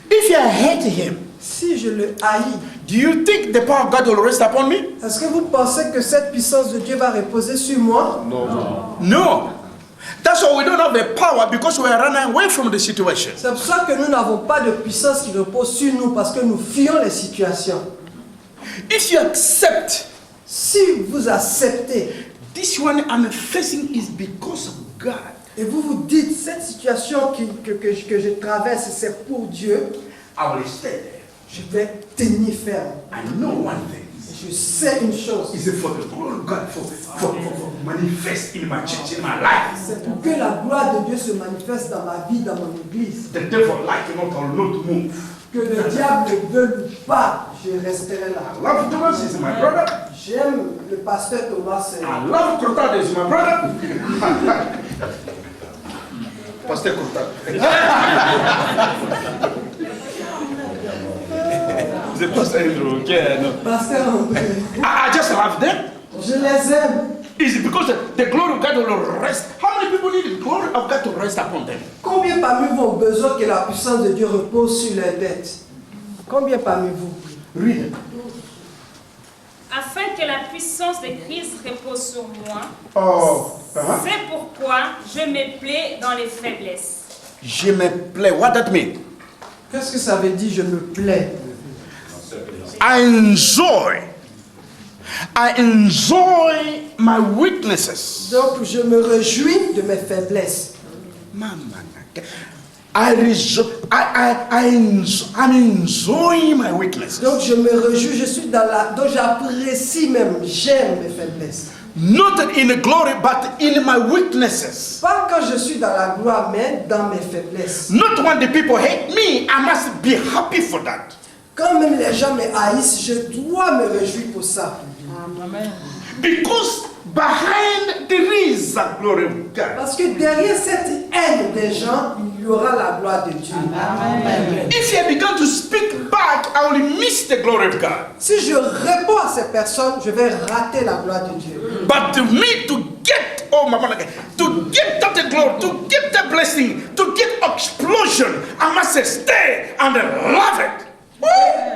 S3: If you hate him,
S1: si je le haïs,
S3: do you think the power of God will rest upon me?
S1: Est-ce que vous pensez que cette puissance de Dieu va reposer sur moi?
S3: No. That's why we don't have the power because we are running away from the situation.
S1: C'est pour ça que nous n'avons pas de puissance qui repose sur nous parce que nous fuyons les situations.
S3: If you accept,
S1: si vous acceptez,
S3: this one I'm facing is because of God.
S1: Et vous vous dites, cette situation que je traverse, c'est pour Dieu.
S3: I will stay there.
S1: Je vais tenir ferme.
S3: I know one thing.
S1: Je sais une chose.
S3: It's for the glory of God, for manifest in my church, in my life.
S1: C'est pour que la gloire de Dieu se manifeste dans ma vie, dans mon église.
S3: The devil like not or not move.
S1: Que le diable ne veut pas, je resterai là.
S3: I love Thomas, he's my brother.
S1: J'aime le pasteur Thomas.
S3: I love Cortado, he's my brother. Pastor Cortado. The Pastor Andrew, no.
S1: Pasteur André.
S3: I just love them.
S1: Je les aime.
S3: Is it because the glory of God will rest? How many people need the glory of God to rest upon them?
S1: Combien parmi vous ont besoin que la puissance de Dieu repose sur leurs têtes? Combien parmi vous?
S3: Read.
S5: Afin que la puissance de Christ repose sur moi, c'est pourquoi je me plais dans les faiblesses. Je me plais.
S3: What that mean?
S1: Qu'est-ce que ça veut dire, je me plais?
S3: I enjoy my weaknesses.
S1: Donc je me réjouis de mes faiblesses.
S3: I'm enjoying my weaknesses.
S1: Donc je me réjouis, je suis dans la... Donc j'apprécie même, j'aime mes faiblesses.
S3: Not in the glory, but in my weaknesses.
S1: Pas quand je suis dans la gloire, mais dans mes faiblesses.
S3: Not when the people hate me, I must be happy for that.
S1: Quand même les gens me haïssent, je dois me réjouir pour ça.
S3: Amen. Because behind there is the glory of God.
S1: Parce que derrière cette haine des gens, il y aura la gloire de Dieu.
S3: Amen. If I begin to speak back, I will miss the glory of God.
S1: Si je réponds à ces personnes, je vais rater la gloire de Dieu.
S3: But to me to get, oh my God, to get that glory, to get that blessing, to get explosion, I must stay and love it.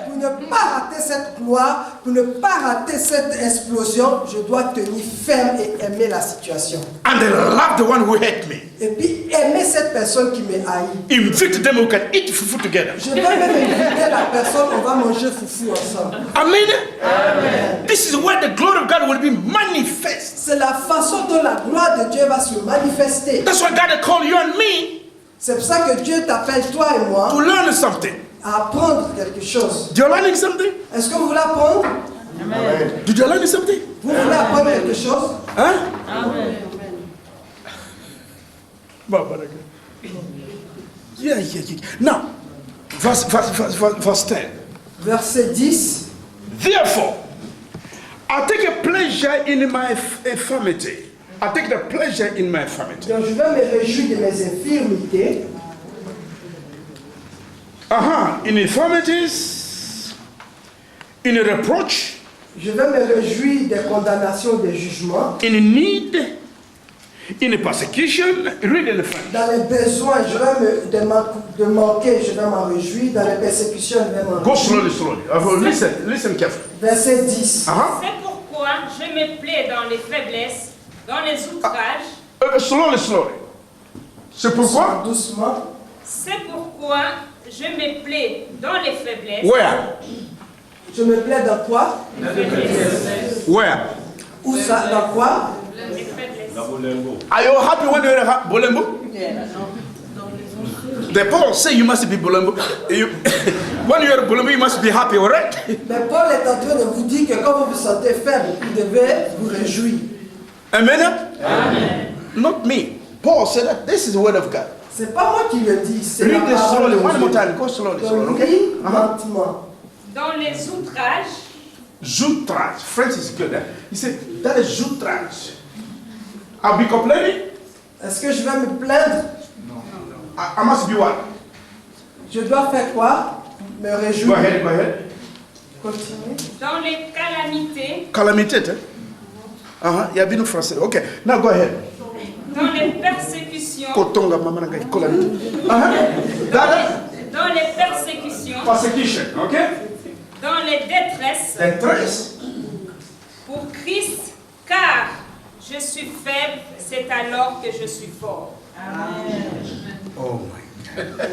S1: Pour ne pas rater cette gloire, pour ne pas rater cette explosion, je dois tenir ferme et aimer la situation.
S3: And love the one who hate me.
S1: Et puis aimer cette personne qui me haït.
S3: Invite them who can eat fufu together.
S1: Je vais même inviter la personne, on va manger fufu ensemble.
S3: Amen. Amen. This is where the glory of God will be manifest.
S1: C'est la façon dont la gloire de Dieu va se manifester.
S3: That's why God called you and me.
S1: C'est pour ça que Dieu t'appelle toi et moi.
S3: To learn something.
S1: À apprendre quelque chose.
S3: Do you learning something?
S1: Est-ce que vous voulez apprendre?
S6: Amen.
S3: Did you learn something?
S1: Vous voulez apprendre quelque chose?
S3: Huh?
S2: Amen.
S3: Yeah. Now, verse 10.
S1: Verset 10.
S3: Therefore, I take a pleasure in my infirmity. I take the pleasure in my infirmity.
S1: Donc je vais me réjouir de mes infirmités.
S3: In infirmities, in reproach,
S1: Je vais me réjouir des condamnations, des jugements.
S3: in need, in persecution. Read in the French.
S1: Dans les besoins, je vais de manquer, je vais m'en réjouir. Dans les persécutions, je vais m'en
S3: Go
S1: réjouir.
S3: slowly. Listen carefully.
S1: Verset 10.
S5: C'est pourquoi je me plais dans les faiblesses, dans les outrages.
S3: Slowly. C'est pourquoi?
S1: Doucement.
S5: C'est pourquoi je me plais dans les faiblesses.
S3: Where?
S1: Je me plais dans quoi?
S3: Where?
S1: Où ça? Dans quoi?
S5: Les faiblesses.
S3: Are you happy when you're at Bolembo? The Paul say you must be Bolembo. When you're at Bolembo, you must be happy, alright?
S1: Mais Paul est en train de vous dire que quand vous vous sentez faible, vous devez vous réjouir.
S3: Amen? Not me. Paul said that this is the word of God.
S1: C'est pas moi qui le dis, c'est la
S3: Read this
S1: parole
S3: slowly.
S1: de
S3: One more
S1: Dieu.
S3: time. Go slowly.
S1: Donc,
S3: Okay?
S1: lis lentement.
S5: Dans les outrages.
S3: Zoutrage. French is good. He said that is zoutrage. I'll be complaining.
S1: Est-ce que je vais me plaindre?
S3: I must be what?
S1: Je dois faire quoi? Me
S3: Go
S1: réjouir.
S3: ahead.
S1: Continue.
S5: Dans les calamités.
S3: Calamité. Il y a bien le français. Okay. Now go ahead.
S5: Dans les persécutions.
S3: Kotonga mamananga calamité.
S5: Dans les persécutions.
S3: Persecution. Okay.
S5: Dans les détresses.
S3: Détresse.
S5: Pour Christ, car je suis faible, c'est alors que je suis fort.
S3: Oh my God.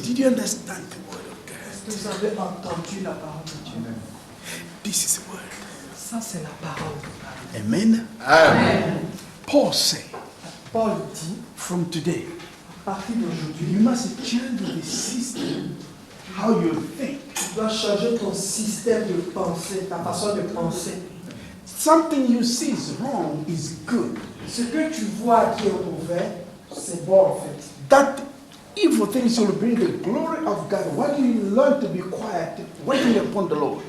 S3: Did you understand the word of God?
S1: Vous avez entendu la parole de Dieu.
S3: This is the word.
S1: Ça, c'est la parole.
S3: Amen. Amen. Paul said,
S1: Paul dit,
S3: from today,
S1: à partir d'aujourd'hui,
S3: you must change the system, how you think.
S1: tu dois changer ton système de pensée, ta façon de penser.
S3: Something you see is wrong is good.
S1: Ce que tu vois qui est mauvais, c'est bon en fait.
S3: That evil things will bring the glory of God. Why do you learn to be quiet, waiting upon the Lord?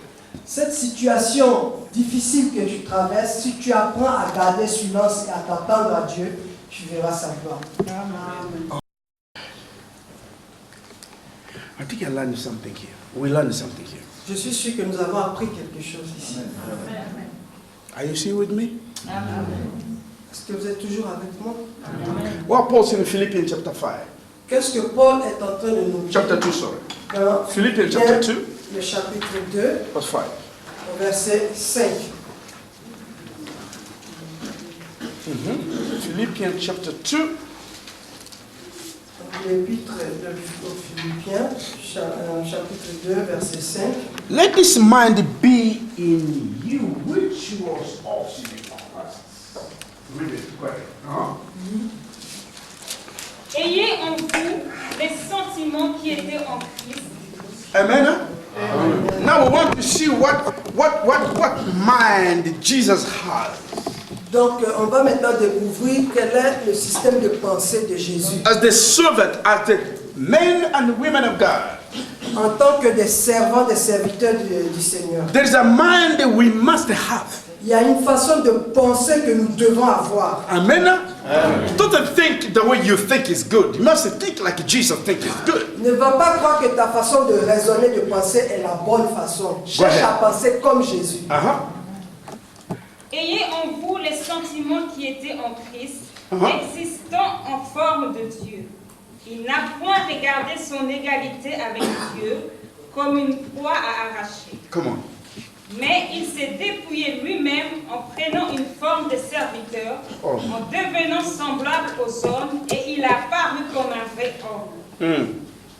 S1: Cette situation difficile que tu traverses, si tu apprends à garder silence et à t'attendre à Dieu, tu verras sa gloire.
S3: I think I learned something here. We learned something here.
S1: Je suis sûr que nous avons appris quelque chose ici.
S3: Are you still with me?
S1: Est-ce que vous êtes toujours avec moi?
S3: What Paul said in Philippians chapter 5.
S1: Qu'est-ce que Paul est en train de nous dire
S3: Chapter 2, sorry.
S1: dans
S3: Philippians chapter 2,
S1: le chapitre 2,
S3: verse 5.
S1: au verset 5.
S3: Philippians chapter 2,
S1: L'épître aux Philippiens, chapitre 2, verset 5.
S3: let this mind be in you, which was also in Christ. Read it, go ahead.
S5: Ayez en vous les sentiments qui étaient en Christ.
S3: Amen. Now we want to see what mind Jesus had.
S1: Donc, on va maintenant découvrir quel est le système de pensée de Jésus.
S3: As the servant, as the men and women of God,
S1: En tant que des servants, des serviteurs du Seigneur.
S3: there is a mind that we must have.
S1: Il y a une façon de penser que nous devons avoir.
S3: Amen. Don't think the way you think is good. You must think like Jesus thinks is good.
S1: Ne va pas croire que ta façon de raisonner, de penser est la bonne façon. Cherche à penser comme Jésus.
S5: Ayez en vous les sentiments qui étaient en Christ, existant en forme de Dieu. Il n'a point regardé son égalité avec Dieu comme une proie à arracher.
S3: Come on.
S5: Mais il s'est dépouillé lui-même en prenant une forme de serviteur, en devenant semblable aux hommes, et il a paru comme un vrai homme.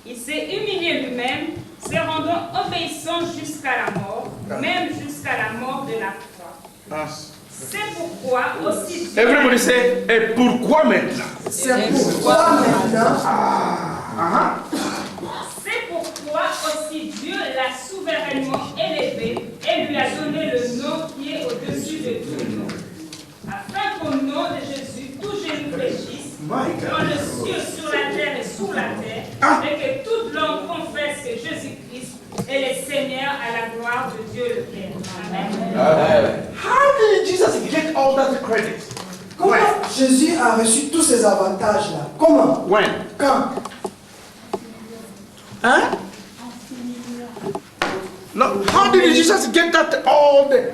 S5: Il s'est humilié lui-même, se rendant obéissant jusqu'à la mort, même jusqu'à la mort de la croix. C'est pourquoi aussi Dieu...
S3: Everybody say, et pourquoi maintenant?
S1: C'est pourquoi maintenant,
S5: C'est pourquoi aussi Dieu l'a
S3: How did Jesus get all that credit?
S1: Comment
S3: When?
S1: Jésus a reçu tous ces avantages-là? Comment?
S3: When?
S1: Quand?
S3: Huh? No, how did Jesus get that all the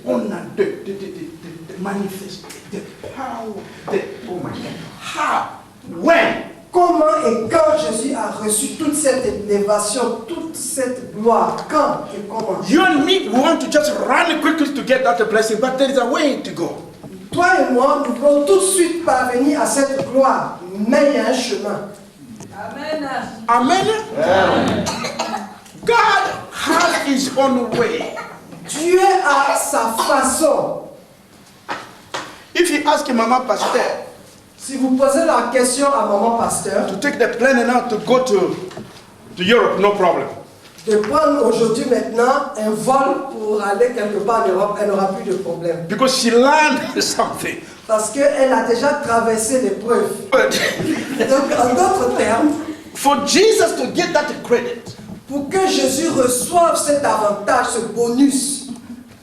S3: honor, the manifest, the power, oh my God. How? When?
S1: Comment et quand Jésus a reçu toute cette élévation, toute cette gloire? Quand et comment?
S3: You and me, we want to just run quickly to get that blessing, but there is a way to go.
S1: Toi et moi, nous voulons tout de suite parvenir à cette gloire, mais il y a un chemin.
S7: Amen.
S3: Amen. God has his own way.
S1: Dieu a sa façon.
S3: If you ask Mama Pastor
S1: Si vous posez la question à maman pasteur,
S3: to take the plane now to go to Europe, no problem.
S1: de prendre aujourd'hui maintenant un vol pour aller quelque part en Europe, elle n'aura plus de problème.
S3: Because she learned something.
S1: Parce qu'elle a déjà traversé l'épreuve.
S3: But
S1: Donc, en d'autres termes,
S3: for Jesus to get that credit,
S1: pour que Jésus reçoive cet avantage, ce bonus,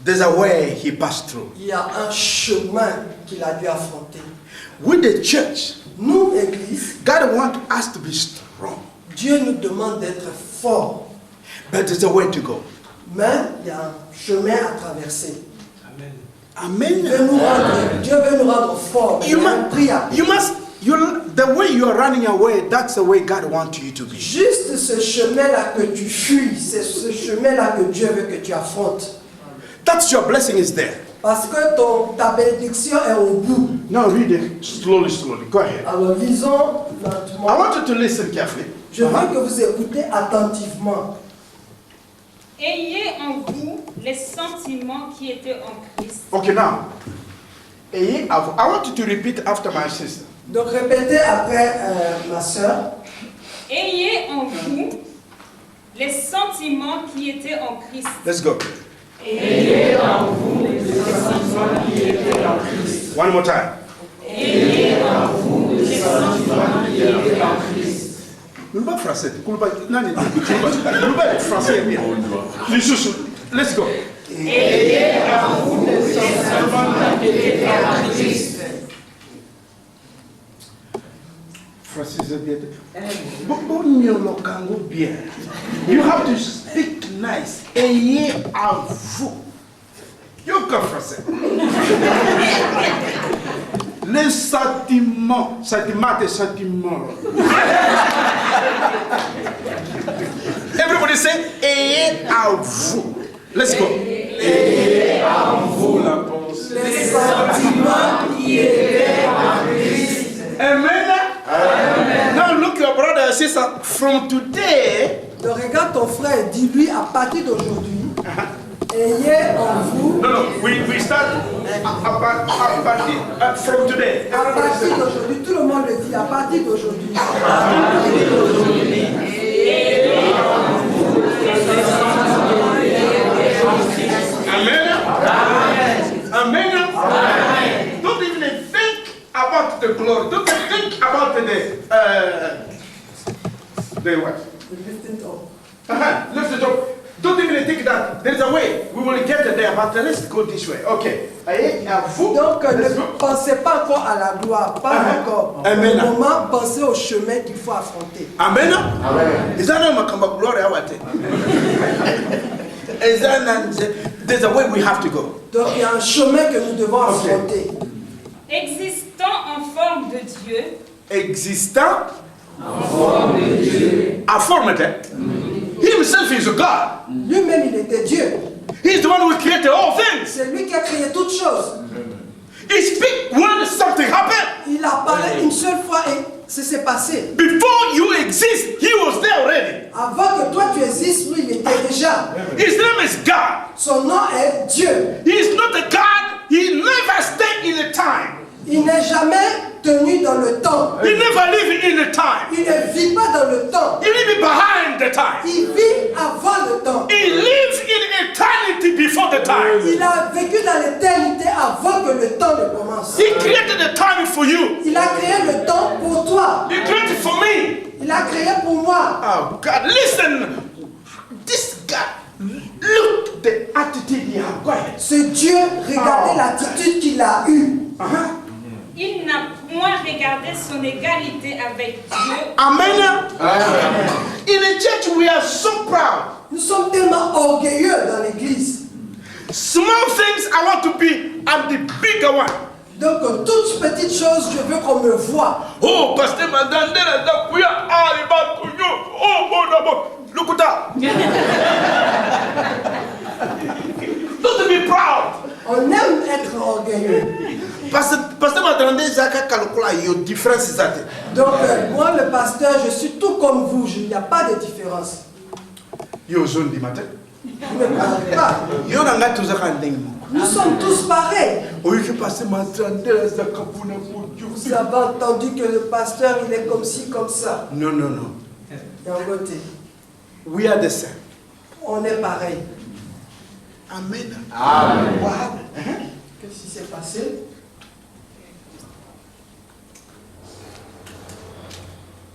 S3: there's a way he passed through.
S1: il y a un chemin qu'il a dû affronter.
S3: With the church,
S1: Nous, Église,
S3: God wants us to be strong.
S1: Dieu nous demande d'être forts.
S3: But there's a way to go.
S1: Mais il y a un chemin à traverser.
S3: Amen.
S1: Dieu veut nous rendre forts. Mais il y a un prix à payer.
S3: The way you are running away, that's the way God wants you to be.
S1: Juste ce chemin-là que tu fuis, c'est ce chemin-là que Dieu veut que tu affrontes.
S3: That's your blessing is there.
S1: Parce que ta bénédiction est au bout.
S3: Now read it slowly. Go ahead.
S1: Alors lisons
S3: I
S1: lentement.
S3: want you to listen carefully.
S1: Je veux que vous écoutez attentivement.
S5: Ayez en vous les sentiments qui étaient en Christ.
S3: Okay, now. I want you to repeat after my sister.
S1: Donc répétez après ma soeur.
S5: Ayez en vous les sentiments qui étaient en Christ.
S3: Let's go.
S7: Ayez en vous les sentiments qui étaient en Christ.
S3: One more time.
S7: Ayez en vous les sentiments qui étaient en Christ.
S3: Pas français. Français bien. Let's go.
S7: Ayez en vous les sentiments qui étaient en Christ.
S3: Français bien. Bien. You have to speak nice. Ayez en vous. You come français. Les sentiments. Sentiments. Everybody say, ayez en vous. Let's go.
S7: Ayez en vous les sentiments qui étaient en Christ.
S3: Amen. Amen. Now look your brother and sister. From today,
S1: Donc regarde ton frère et dis-lui à partir d'aujourd'hui, ayez en vous,
S3: no, we start from today.
S1: à partir d'aujourd'hui, tout le monde le dit, à partir d'aujourd'hui.
S3: Amen. Amen. Don't even think about the glory. Don't think about the what?
S1: Lift it up.
S3: Lift it up. Don't even think that there is a way. We will get there, but let's go this way. Okay.
S1: Donc ne pensez pas encore à la gloire, pas encore.
S3: Amen.
S1: Au moment, pensez au chemin qu'il faut affronter.
S3: Amen. Amen. Is that not my glory? Is that not, there's a way we have to go.
S1: Donc il y a un chemin que nous devons affronter.
S5: Existant en forme de Dieu,
S3: Existant en forme de Dieu. A forme de He himself is a God.
S1: Lui-même, il était Dieu.
S3: He's the one who created all things.
S1: C'est lui qui a créé toutes choses.
S3: He speaks when something happened.
S1: Il a parlé une seule fois et ça s'est passé.
S3: Before you exist, he was there already.
S1: Avant que toi tu existes, lui, il était déjà.
S3: His name is God.
S1: Son nom est Dieu.
S3: He is not a God. He never stayed in the time.
S1: Il n'est jamais tenu dans le temps.
S3: He never lived in the time.
S1: Il ne vit pas dans le temps.
S3: He lived behind the time.
S1: Il vit avant le temps.
S3: He lived in eternity before the time.
S1: Il a vécu dans l'éternité avant que le temps ne commence.
S3: He created the time for you.
S1: Il a créé le temps pour toi.
S3: He created for me.
S1: Il a créé pour moi.
S3: Oh God, listen. This guy, look the attitude he had. Go ahead.
S1: Ce Dieu, regardez l'attitude qu'il a eue.
S5: Il n'a point regardé son égalité avec Dieu.
S3: Amen. In the church, we are so proud.
S1: Nous sommes tellement orgueilleux dans l'église.
S3: Small things, I want to be at the bigger one.
S1: Donc, toutes petites choses, je veux qu'on me voie.
S3: Oh, Pastor Mandandela, we are all about to you. Oh, look at that. Don't be proud.
S1: On aime être orgueilleux.
S3: Pastor Mandandela, Zaka Kalukula, your difference is that.
S1: Donc, moi, le pasteur, je suis tout comme vous. Il n'y a pas de différence.
S3: Yo, zone du matin.
S1: Vous ne parlez pas.
S3: Yo, nanga tuzaka ndenge.
S1: Nous sommes tous pareils.
S3: Oui, je passe Mandandela, Zaka Puna.
S1: Vous avez entendu que le pasteur, il est comme ci, comme ça.
S3: No, no, no.
S1: Yangote,
S3: We are the same.
S1: on est pareil.
S3: Amen.
S6: Amen.
S3: What happened?
S1: Qu'est-ce qui s'est passé?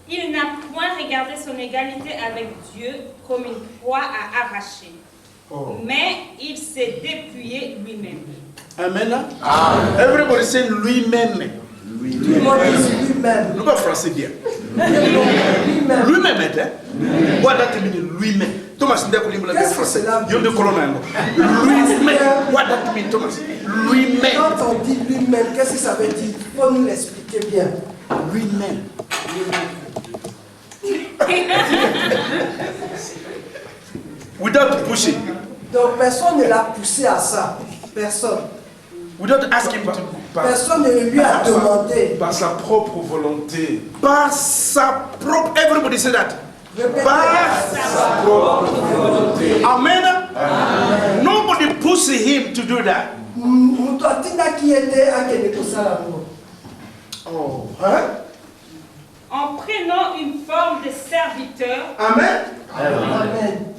S5: Il n'a point regardé son égalité avec Dieu comme une proie à arracher.
S3: Oh.
S5: Mais il s'est dépouillé lui-même.
S3: Amen. Everybody say lui-même.
S1: Tout le monde dit lui-même.
S3: Nous pas français bien.
S1: Lui-même.
S3: Lui-même, hein? What that mean lui-même? Thomas Ndeko Limbola
S1: Qu'est-ce que
S3: français.
S1: cela veut
S3: Yo de colonel. Lui-même. What that mean, Thomas? Lui-même.
S1: Quand on dit lui-même, qu'est-ce que ça veut dire? Il faut nous l'expliquer bien.
S3: Lui-même. Without pushing.
S1: Donc personne ne l'a poussé à ça. Personne.
S3: Without asking to.
S1: Personne ne lui a demandé.
S4: Par sa propre volonté.
S3: Par sa propre. Everybody say that.
S1: Répétez.
S3: Par sa propre volonté. Amen. Nobody pushed him to do that.
S1: Mutoatina qui était à Kenekosala.
S3: Oh, hein?
S5: En prenant une forme de serviteur,
S3: Amen.
S1: Amen.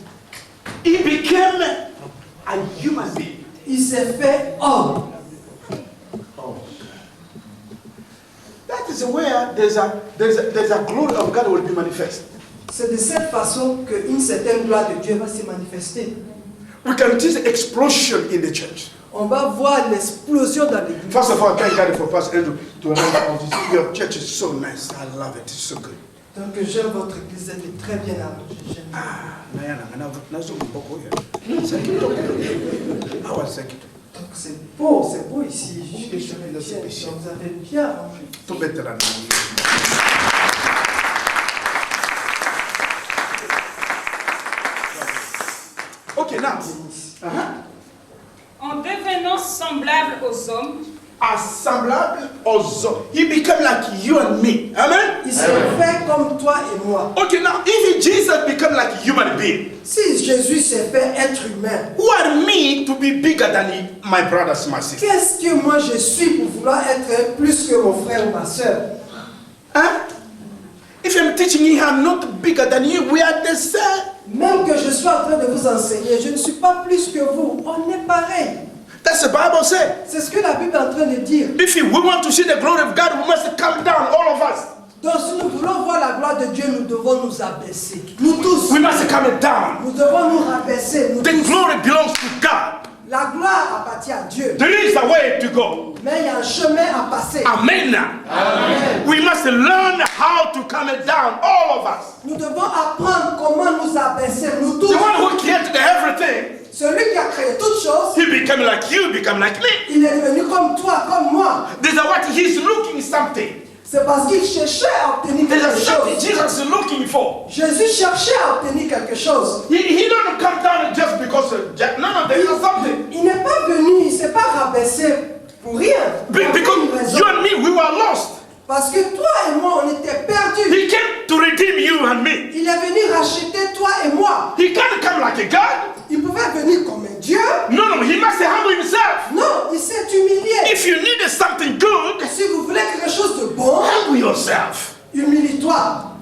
S3: He became a human being.
S1: Il s'est fait homme.
S3: That is where there's a glory of God will be manifest.
S1: C'est de cette façon qu'une certaine gloire de Dieu va se manifester.
S3: We can see the explosion in the church.
S1: On va voir l'explosion dans l'église.
S3: First of all, thank God for Pastor Andrew to remind all this. Your church is so nice. I love it. It's so good.
S1: Donc j'aime votre église, elle est très bien arrangée. J'aime bien. Donc c'est beau ici. Vous avez bien arrangé.
S3: Okay, now.
S5: en devenant semblable aux hommes,
S3: Assemblable aux hommes. He became like you and me. Amen.
S1: Il s'est fait comme toi et moi.
S3: Okay, now if Jesus became like a human being,
S1: Si Jésus s'est fait être humain,
S3: who are me to be bigger than my brothers, my sisters?
S1: qu'est-ce que moi je suis pour vouloir être plus que mon frère ou ma soeur?
S3: Huh? If I'm teaching you, I'm not bigger than you. We are the same.
S1: Même que je sois en train de vous enseigner, je ne suis pas plus que vous. On est pareil.
S3: That's the Bible says.
S1: C'est ce que la Bible est en train de dire.
S3: If we want to see the glory of God, we must come down, all of us.
S1: Donc si nous voulons voir la gloire de Dieu, nous devons nous abaisser. Nous tous.
S3: We must come down.
S1: Nous devons nous rabaisser. Nous
S3: The
S1: tous.
S3: glory belongs to God.
S1: La gloire appartient à Dieu.
S3: There is a way to go.
S1: Mais il y a un chemin à passer.
S3: Amen.
S1: Amen.
S3: We must learn how to come down, all of us.
S1: Nous devons apprendre comment nous abaisser. Nous tous.
S3: The one who created everything,
S1: Celui qui a créé toutes choses,
S3: he became like you, become like me.
S1: il est devenu comme toi, comme moi.
S3: There's a what he's looking something.
S1: C'est parce qu'il cherchait à obtenir
S3: There's
S1: quelque
S3: something
S1: chose.
S3: Jesus is looking for.
S1: Jésus cherchait à obtenir quelque chose.
S3: He don't come down just because of no, there is something.
S1: Il n'est pas venu, il ne s'est pas rabaissé pour rien. Il y avait une
S3: Because
S1: raison.
S3: you and me, we were lost.
S1: Parce que toi et moi, on était perdus.
S3: He came to redeem you and me.
S1: Il est venu racheter toi et moi.
S3: He can't come like a God.
S1: Il pouvait venir comme un Dieu.
S3: No, he must humble himself.
S1: Non, il s'est humilié.
S3: If you need something good,
S1: Si vous voulez quelque chose de bon,
S3: humble yourself.
S1: humilie-toi.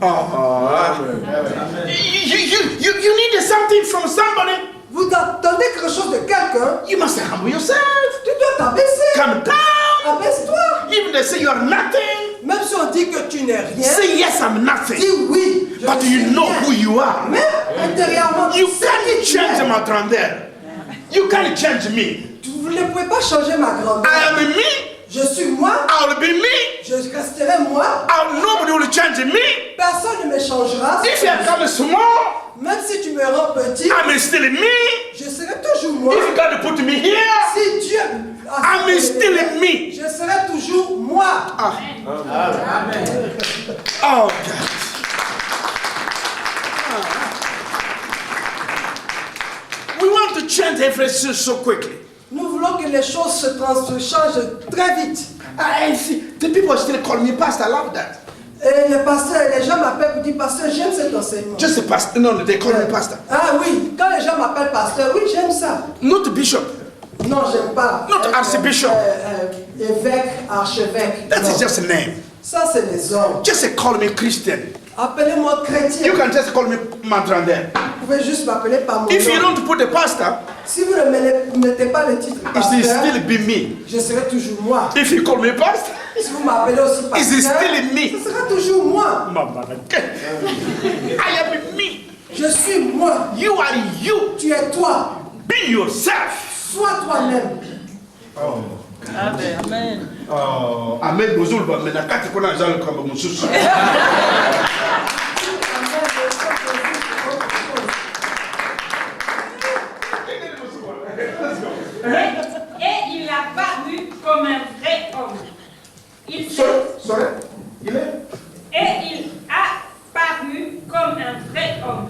S3: You need something from somebody.
S1: Vous attendez quelque chose de quelqu'un,
S3: You must humble yourself.
S1: tu dois t'abaisser.
S3: Come down.
S1: Abaisse-toi.
S3: Even they say you are nothing,
S1: Même si on dit que tu n'es rien,
S3: say yes, I'm nothing.
S1: dis oui.
S3: But you know who you are.
S1: Mais intérieurement,
S3: You
S1: tu sais
S3: can't
S1: qui tu
S3: change
S1: es.
S3: my grandeur.
S4: You can't change me.
S1: Vous ne pouvez pas changer ma grandeur.
S4: I am me.
S1: Je suis moi.
S4: I'll be me.
S1: Je resterai moi.
S4: Nobody will change me.
S1: Personne ne me changera.
S4: If I come small,
S1: Même si tu me rends petit,
S4: I'm still me.
S1: je serai toujours moi.
S4: If God put me here,
S1: Si Dieu a
S4: I'm still me.
S1: je serai toujours moi.
S4: Oh God. We want to change everything so quickly.
S1: Nous voulons que les choses se changent très vite.
S4: I see. The people still call me pastor. I love that.
S1: Et les gens m'appellent pour dire pasteur, j'aime cet enseignement.
S4: Just a pastor. No, they call me pastor.
S1: Ah oui, quand les gens m'appellent pasteur, oui, j'aime ça.
S4: Not bishop.
S1: Non, j'aime pas.
S4: Not archbishop.
S1: Évêque, archevêque.
S4: That
S1: non.
S4: is just a name.
S1: Ça, c'est les hommes.
S4: Just call me Christian.
S1: Appelez-moi chrétien.
S4: You can just call me Matrander.
S1: Vous pouvez juste m'appeler par mon
S4: If you
S1: nom.
S4: don't put a pastor,
S1: Si vous ne mettez pas le titre
S4: it
S1: pasteur,
S4: will still be me.
S1: je serai toujours moi.
S4: If you call me pastor,
S1: Si vous m'appelez aussi
S4: it
S1: pasteur,
S4: is still me.
S1: ce sera toujours moi.
S4: I am me.
S1: Je suis moi.
S4: You are you.
S1: Tu es toi.
S4: Be yourself.
S1: Sois toi-même.
S4: Amen. Bozulba, mais na kati kuna njalo kamba mususu.
S5: Et il a paru comme un vrai homme.
S4: Sorry. Il est.
S5: Et il a paru comme un vrai homme.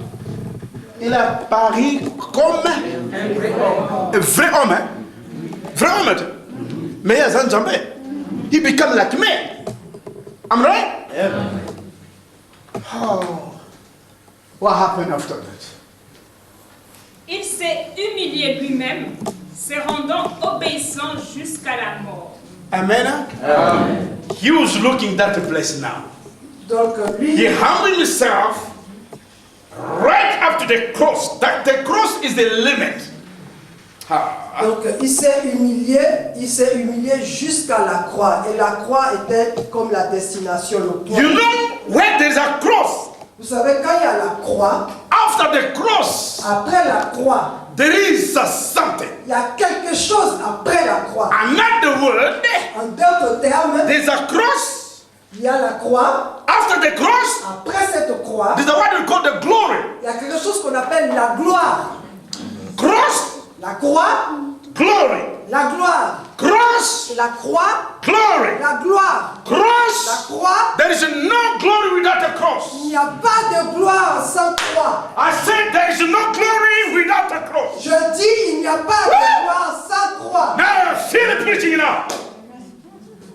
S4: Il a paru comme un vrai homme. Hein? Vrai homme. Mais il y a un jambé. He become like me. I'm right?
S6: Yeah.
S4: Oh. What happened after that?
S5: Il s'est humilié lui-même, se rendant obéissant jusqu'à la mort.
S4: Amen. He was looking that place now.
S1: Donc
S4: He
S1: lui,
S4: humbled himself right up to the cross. That the cross is the limit.
S1: donc il s'est humilié jusqu'à la croix. Et la croix était comme la destination, le point.
S4: You know, where there's a cross,
S1: Vous savez, quand il y a la croix,
S4: after the cross,
S1: après la croix,
S4: there is something.
S1: il y a quelque chose après la croix.
S4: Another word,
S1: En d'autres termes,
S4: there's a cross.
S1: il y a la croix.
S4: After the cross,
S1: Après cette croix,
S4: there's what we call the glory.
S1: il y a quelque chose qu'on appelle la gloire.
S4: Cross,
S1: La croix,
S4: glory.
S1: la gloire.
S4: Cross,
S1: La croix,
S4: glory.
S1: la gloire. La
S4: Cross,
S1: croix,
S4: there is no glory without a cross.
S1: il n'y a pas de gloire sans croix.
S4: I said there is no glory without a cross.
S1: Je dis, il n'y a pas de gloire sans croix.
S4: Now I feel preaching now.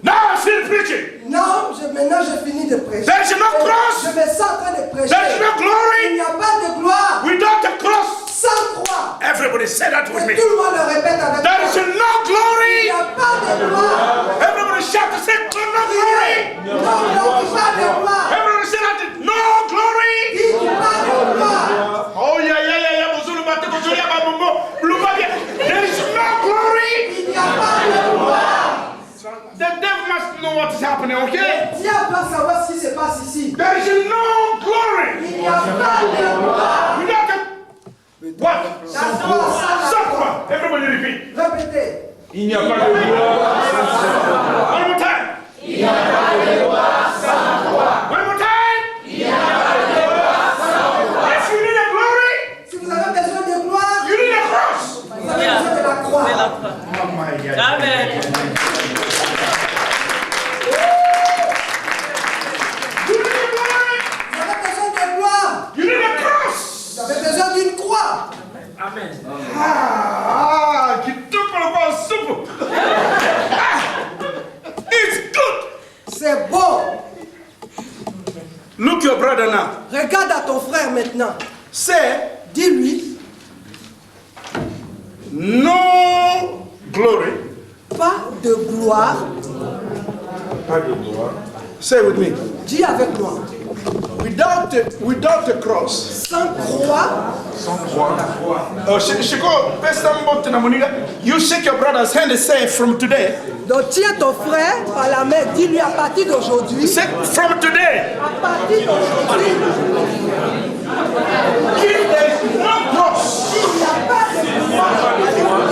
S4: Now I feel preaching.
S1: Non, maintenant je finis de prêcher.
S4: There is no cross.
S1: Je me sens en train de prêcher.
S4: There is no
S1: Il
S4: glory
S1: n'y a pas de gloire
S4: without a cross.
S1: sans croix.
S4: Everybody say that with
S1: Et
S4: me.
S1: tout le monde le répète avec
S4: There is
S1: moi.
S4: no
S1: Il
S4: glory.
S1: n'y a pas de gloire.
S4: Everybody shout to say no glory.
S1: Non, non, il n'y a pas de gloire.
S4: Everybody say that no glory.
S1: Il n'y a pas de gloire.
S4: Oh yeah. Bozulu bate bozulu ya babombo. Lumabia. There is no glory.
S1: Il n'y a pas de gloire.
S4: The devil must know what is happening, okay?
S1: Dieu doit savoir ce qui se passe ici.
S4: There is no glory.
S1: Il n'y a pas de gloire.
S4: Without a what?
S1: La gloire sans la
S4: Sans
S1: croix.
S4: quoi? Everybody repeat.
S1: Répétez.
S4: Il n'y a pas de gloire. One more time. Il n'y a pas de gloire sans gloire. One more time. Il n'y a pas de gloire sans gloire. If you need a glory,
S1: Si vous avez besoin de gloire,
S4: you need a cross.
S1: vous avez besoin de la croix.
S4: Oh my God.
S7: Amen.
S4: You need a glory.
S1: Vous avez besoin de gloire.
S4: You need a cross.
S1: Vous avez besoin d'une croix.
S4: Kitoko kwa supu. It's good.
S1: C'est beau.
S4: Look your brother now.
S1: Regarde à ton frère maintenant.
S4: Say
S1: Dis-lui,
S4: no glory.
S1: pas de gloire.
S4: Say with me.
S1: Dis avec moi.
S4: Without the cross.
S1: Sans croix,
S4: Oh, Shiko, you shake your brother's hand and say from today.
S1: donc tiens ton frère par la main. Dis-lui à partir d'aujourd'hui.
S4: Say from today.
S1: À partir d'aujourd'hui,
S4: If there is no cross,
S1: il n'y a pas de gloire.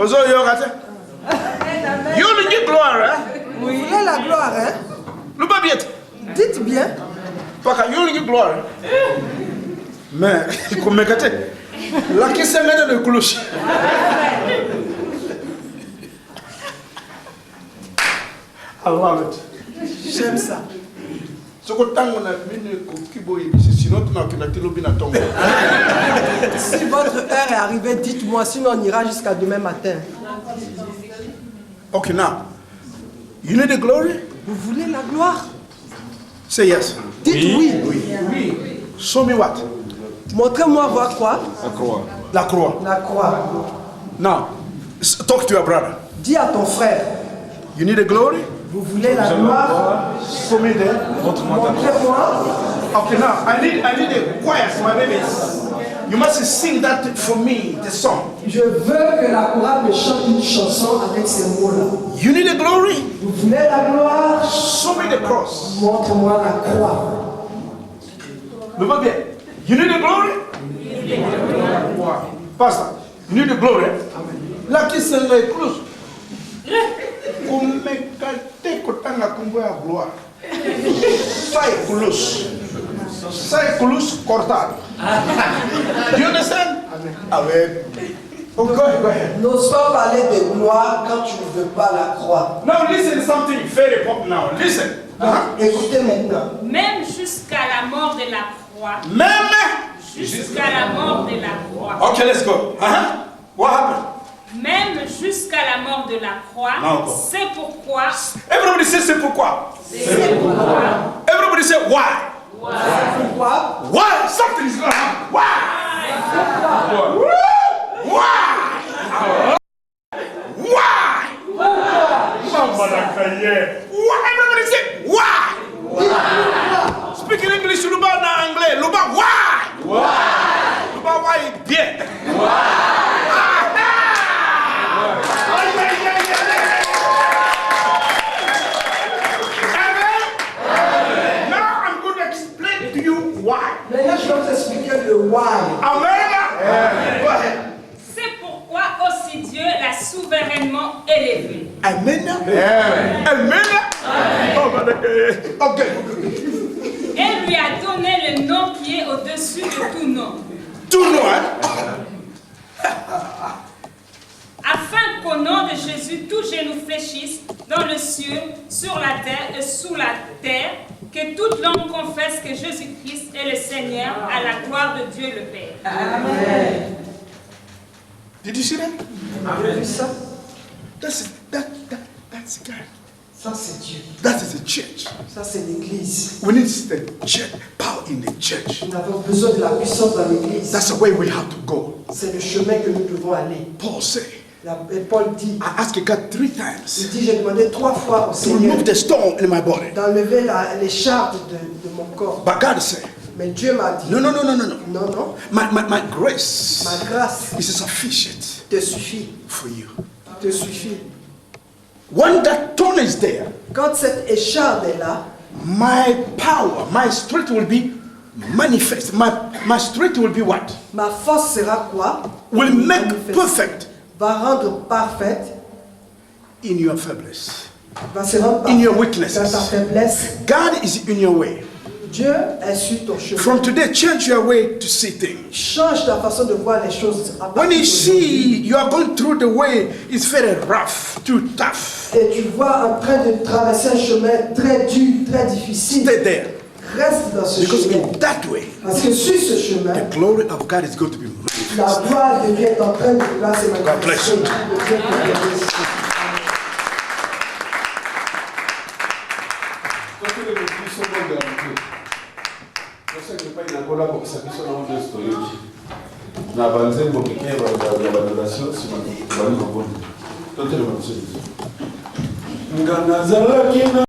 S3: Ozo yorate. You only give glory, hein?
S1: Vous voulez la gloire, hein?
S3: Le babiette.
S1: Dites bien.
S3: Parce que you only give glory. Mais, comme me gâte. La qui se met dans le cloche. I love it.
S1: J'aime ça.
S3: Si votre heure
S1: est arrivée, dites-moi, sinon on ira jusqu'à demain matin.
S3: Okay, now, you need the glory?
S1: Vous voulez la gloire?
S3: Say yes.
S1: Dites oui.
S3: Show me what?
S1: Montrez-moi voir quoi?
S3: La croix.
S1: La croix.
S3: Now, talk to your brother.
S1: Dis à ton frère.
S3: You need the glory?
S1: Vous voulez la gloire?
S3: Show me there.
S1: Montrez-moi.
S3: Okay, now I need a choir, my babies. You must sing that for me, the song.
S1: Je veux que la chorale me chante une chanson avec ces mots-là.
S3: You need the glory?
S1: Vous voulez la gloire?
S3: Show me the cross.
S1: Montre-moi la croix.
S3: Le va bien. You need the glory? Pastor, you need the glory? La qui se l'écluse. Comme kate kotanga kumbo ya gloire. Sai kulus. Sai kulus cortado. Do you understand? Amen. Oh, go ahead.
S1: N'ose pas parler de gloire quand tu ne veux pas la croix.
S3: Now listen something very important now. Listen.
S1: Écoutez maintenant.
S5: Même jusqu'à la mort de la croix.
S3: Même.
S5: Jusqu'à la mort de la croix.
S3: Okay, let's go. What happened?
S5: Même jusqu'à la mort de la croix.
S3: Non.
S5: C'est pourquoi.
S3: Everybody say c'est pourquoi.
S5: C'est pourquoi.
S3: Everybody say why.
S1: Pourquoi?
S3: Why? Something is going to happen. Why? Why? Why? Everybody say why? Speak in English, Luba na anglais. Luba why? Luba why bien? Why?
S1: Maintenant, je vais vous expliquer le why.
S3: Amen. Go ahead.
S5: C'est pourquoi aussi Dieu l'a souverainement élevé.
S3: Amen. Amen. Okay.
S5: Et lui a donné le nom qui est au-dessus de tout nom.
S3: Tout nom, hein?
S5: Afin qu'au nom de Jésus, tous genou fléchissent dans le ciel, sur la terre et sous la terre, que toute langue confesse que Jésus-Christ est le Seigneur à la gloire de Dieu le Père.
S1: Amen.
S3: Did you see that?
S1: Vous avez vu ça?
S3: That's God.
S1: Ça, c'est Dieu.
S3: That is the church.
S1: Ça, c'est l'église.
S3: We need the church, power in the church.
S1: Nous avons besoin de la puissance dans l'église.
S3: That's the way we have to go.
S1: C'est le chemin que nous devons aller.
S3: Paul said,
S1: Et Paul dit,
S3: I asked God 3
S1: il
S3: times
S1: dit, j'ai demandé 3 fois au
S3: to
S1: Seigneur
S3: remove the stone in my body.
S1: d'enlever les chardes de mon corps.
S3: But God said,
S1: Mais Dieu m'a dit,
S3: no.
S1: non,
S3: My grace
S1: ma grâce
S3: is sufficient
S1: te suffit.
S3: for you.
S1: Te suffit.
S3: When that stone is there,
S1: Quand cette écharde est là,
S3: my power, my strength will be manifest. My strength will be what?
S1: ma force sera quoi?
S3: Will make
S1: Manifeste.
S3: perfect
S1: Va rendre parfaite,
S3: in your faiblesse.
S1: va se rendre
S3: In your
S1: parfaite
S3: weaknesses.
S1: dans ta faiblesse.
S3: God is in your way.
S1: Dieu est sur ton chemin.
S3: From today, change your way to see things.
S1: Change ta façon de voir les choses. À
S3: When
S1: partir
S3: you see you are going through the way, it's very rough, too tough.
S1: et tu vois en train de traverser un chemin très dur, très difficile,
S3: Stay there.
S1: reste dans ce
S3: Because
S1: chemin.
S3: in that way,
S1: Parce que sur ce chemin,
S3: the glory of God is going to be
S1: la
S3: manifest.
S1: gloire de Dieu est en train de vouloir se
S3: bless
S1: manifester.
S3: you.
S1: De Dieu te bénisse.
S8: na banzembo mike ya badonation sima bali maboni totelema biso ngana zalaki na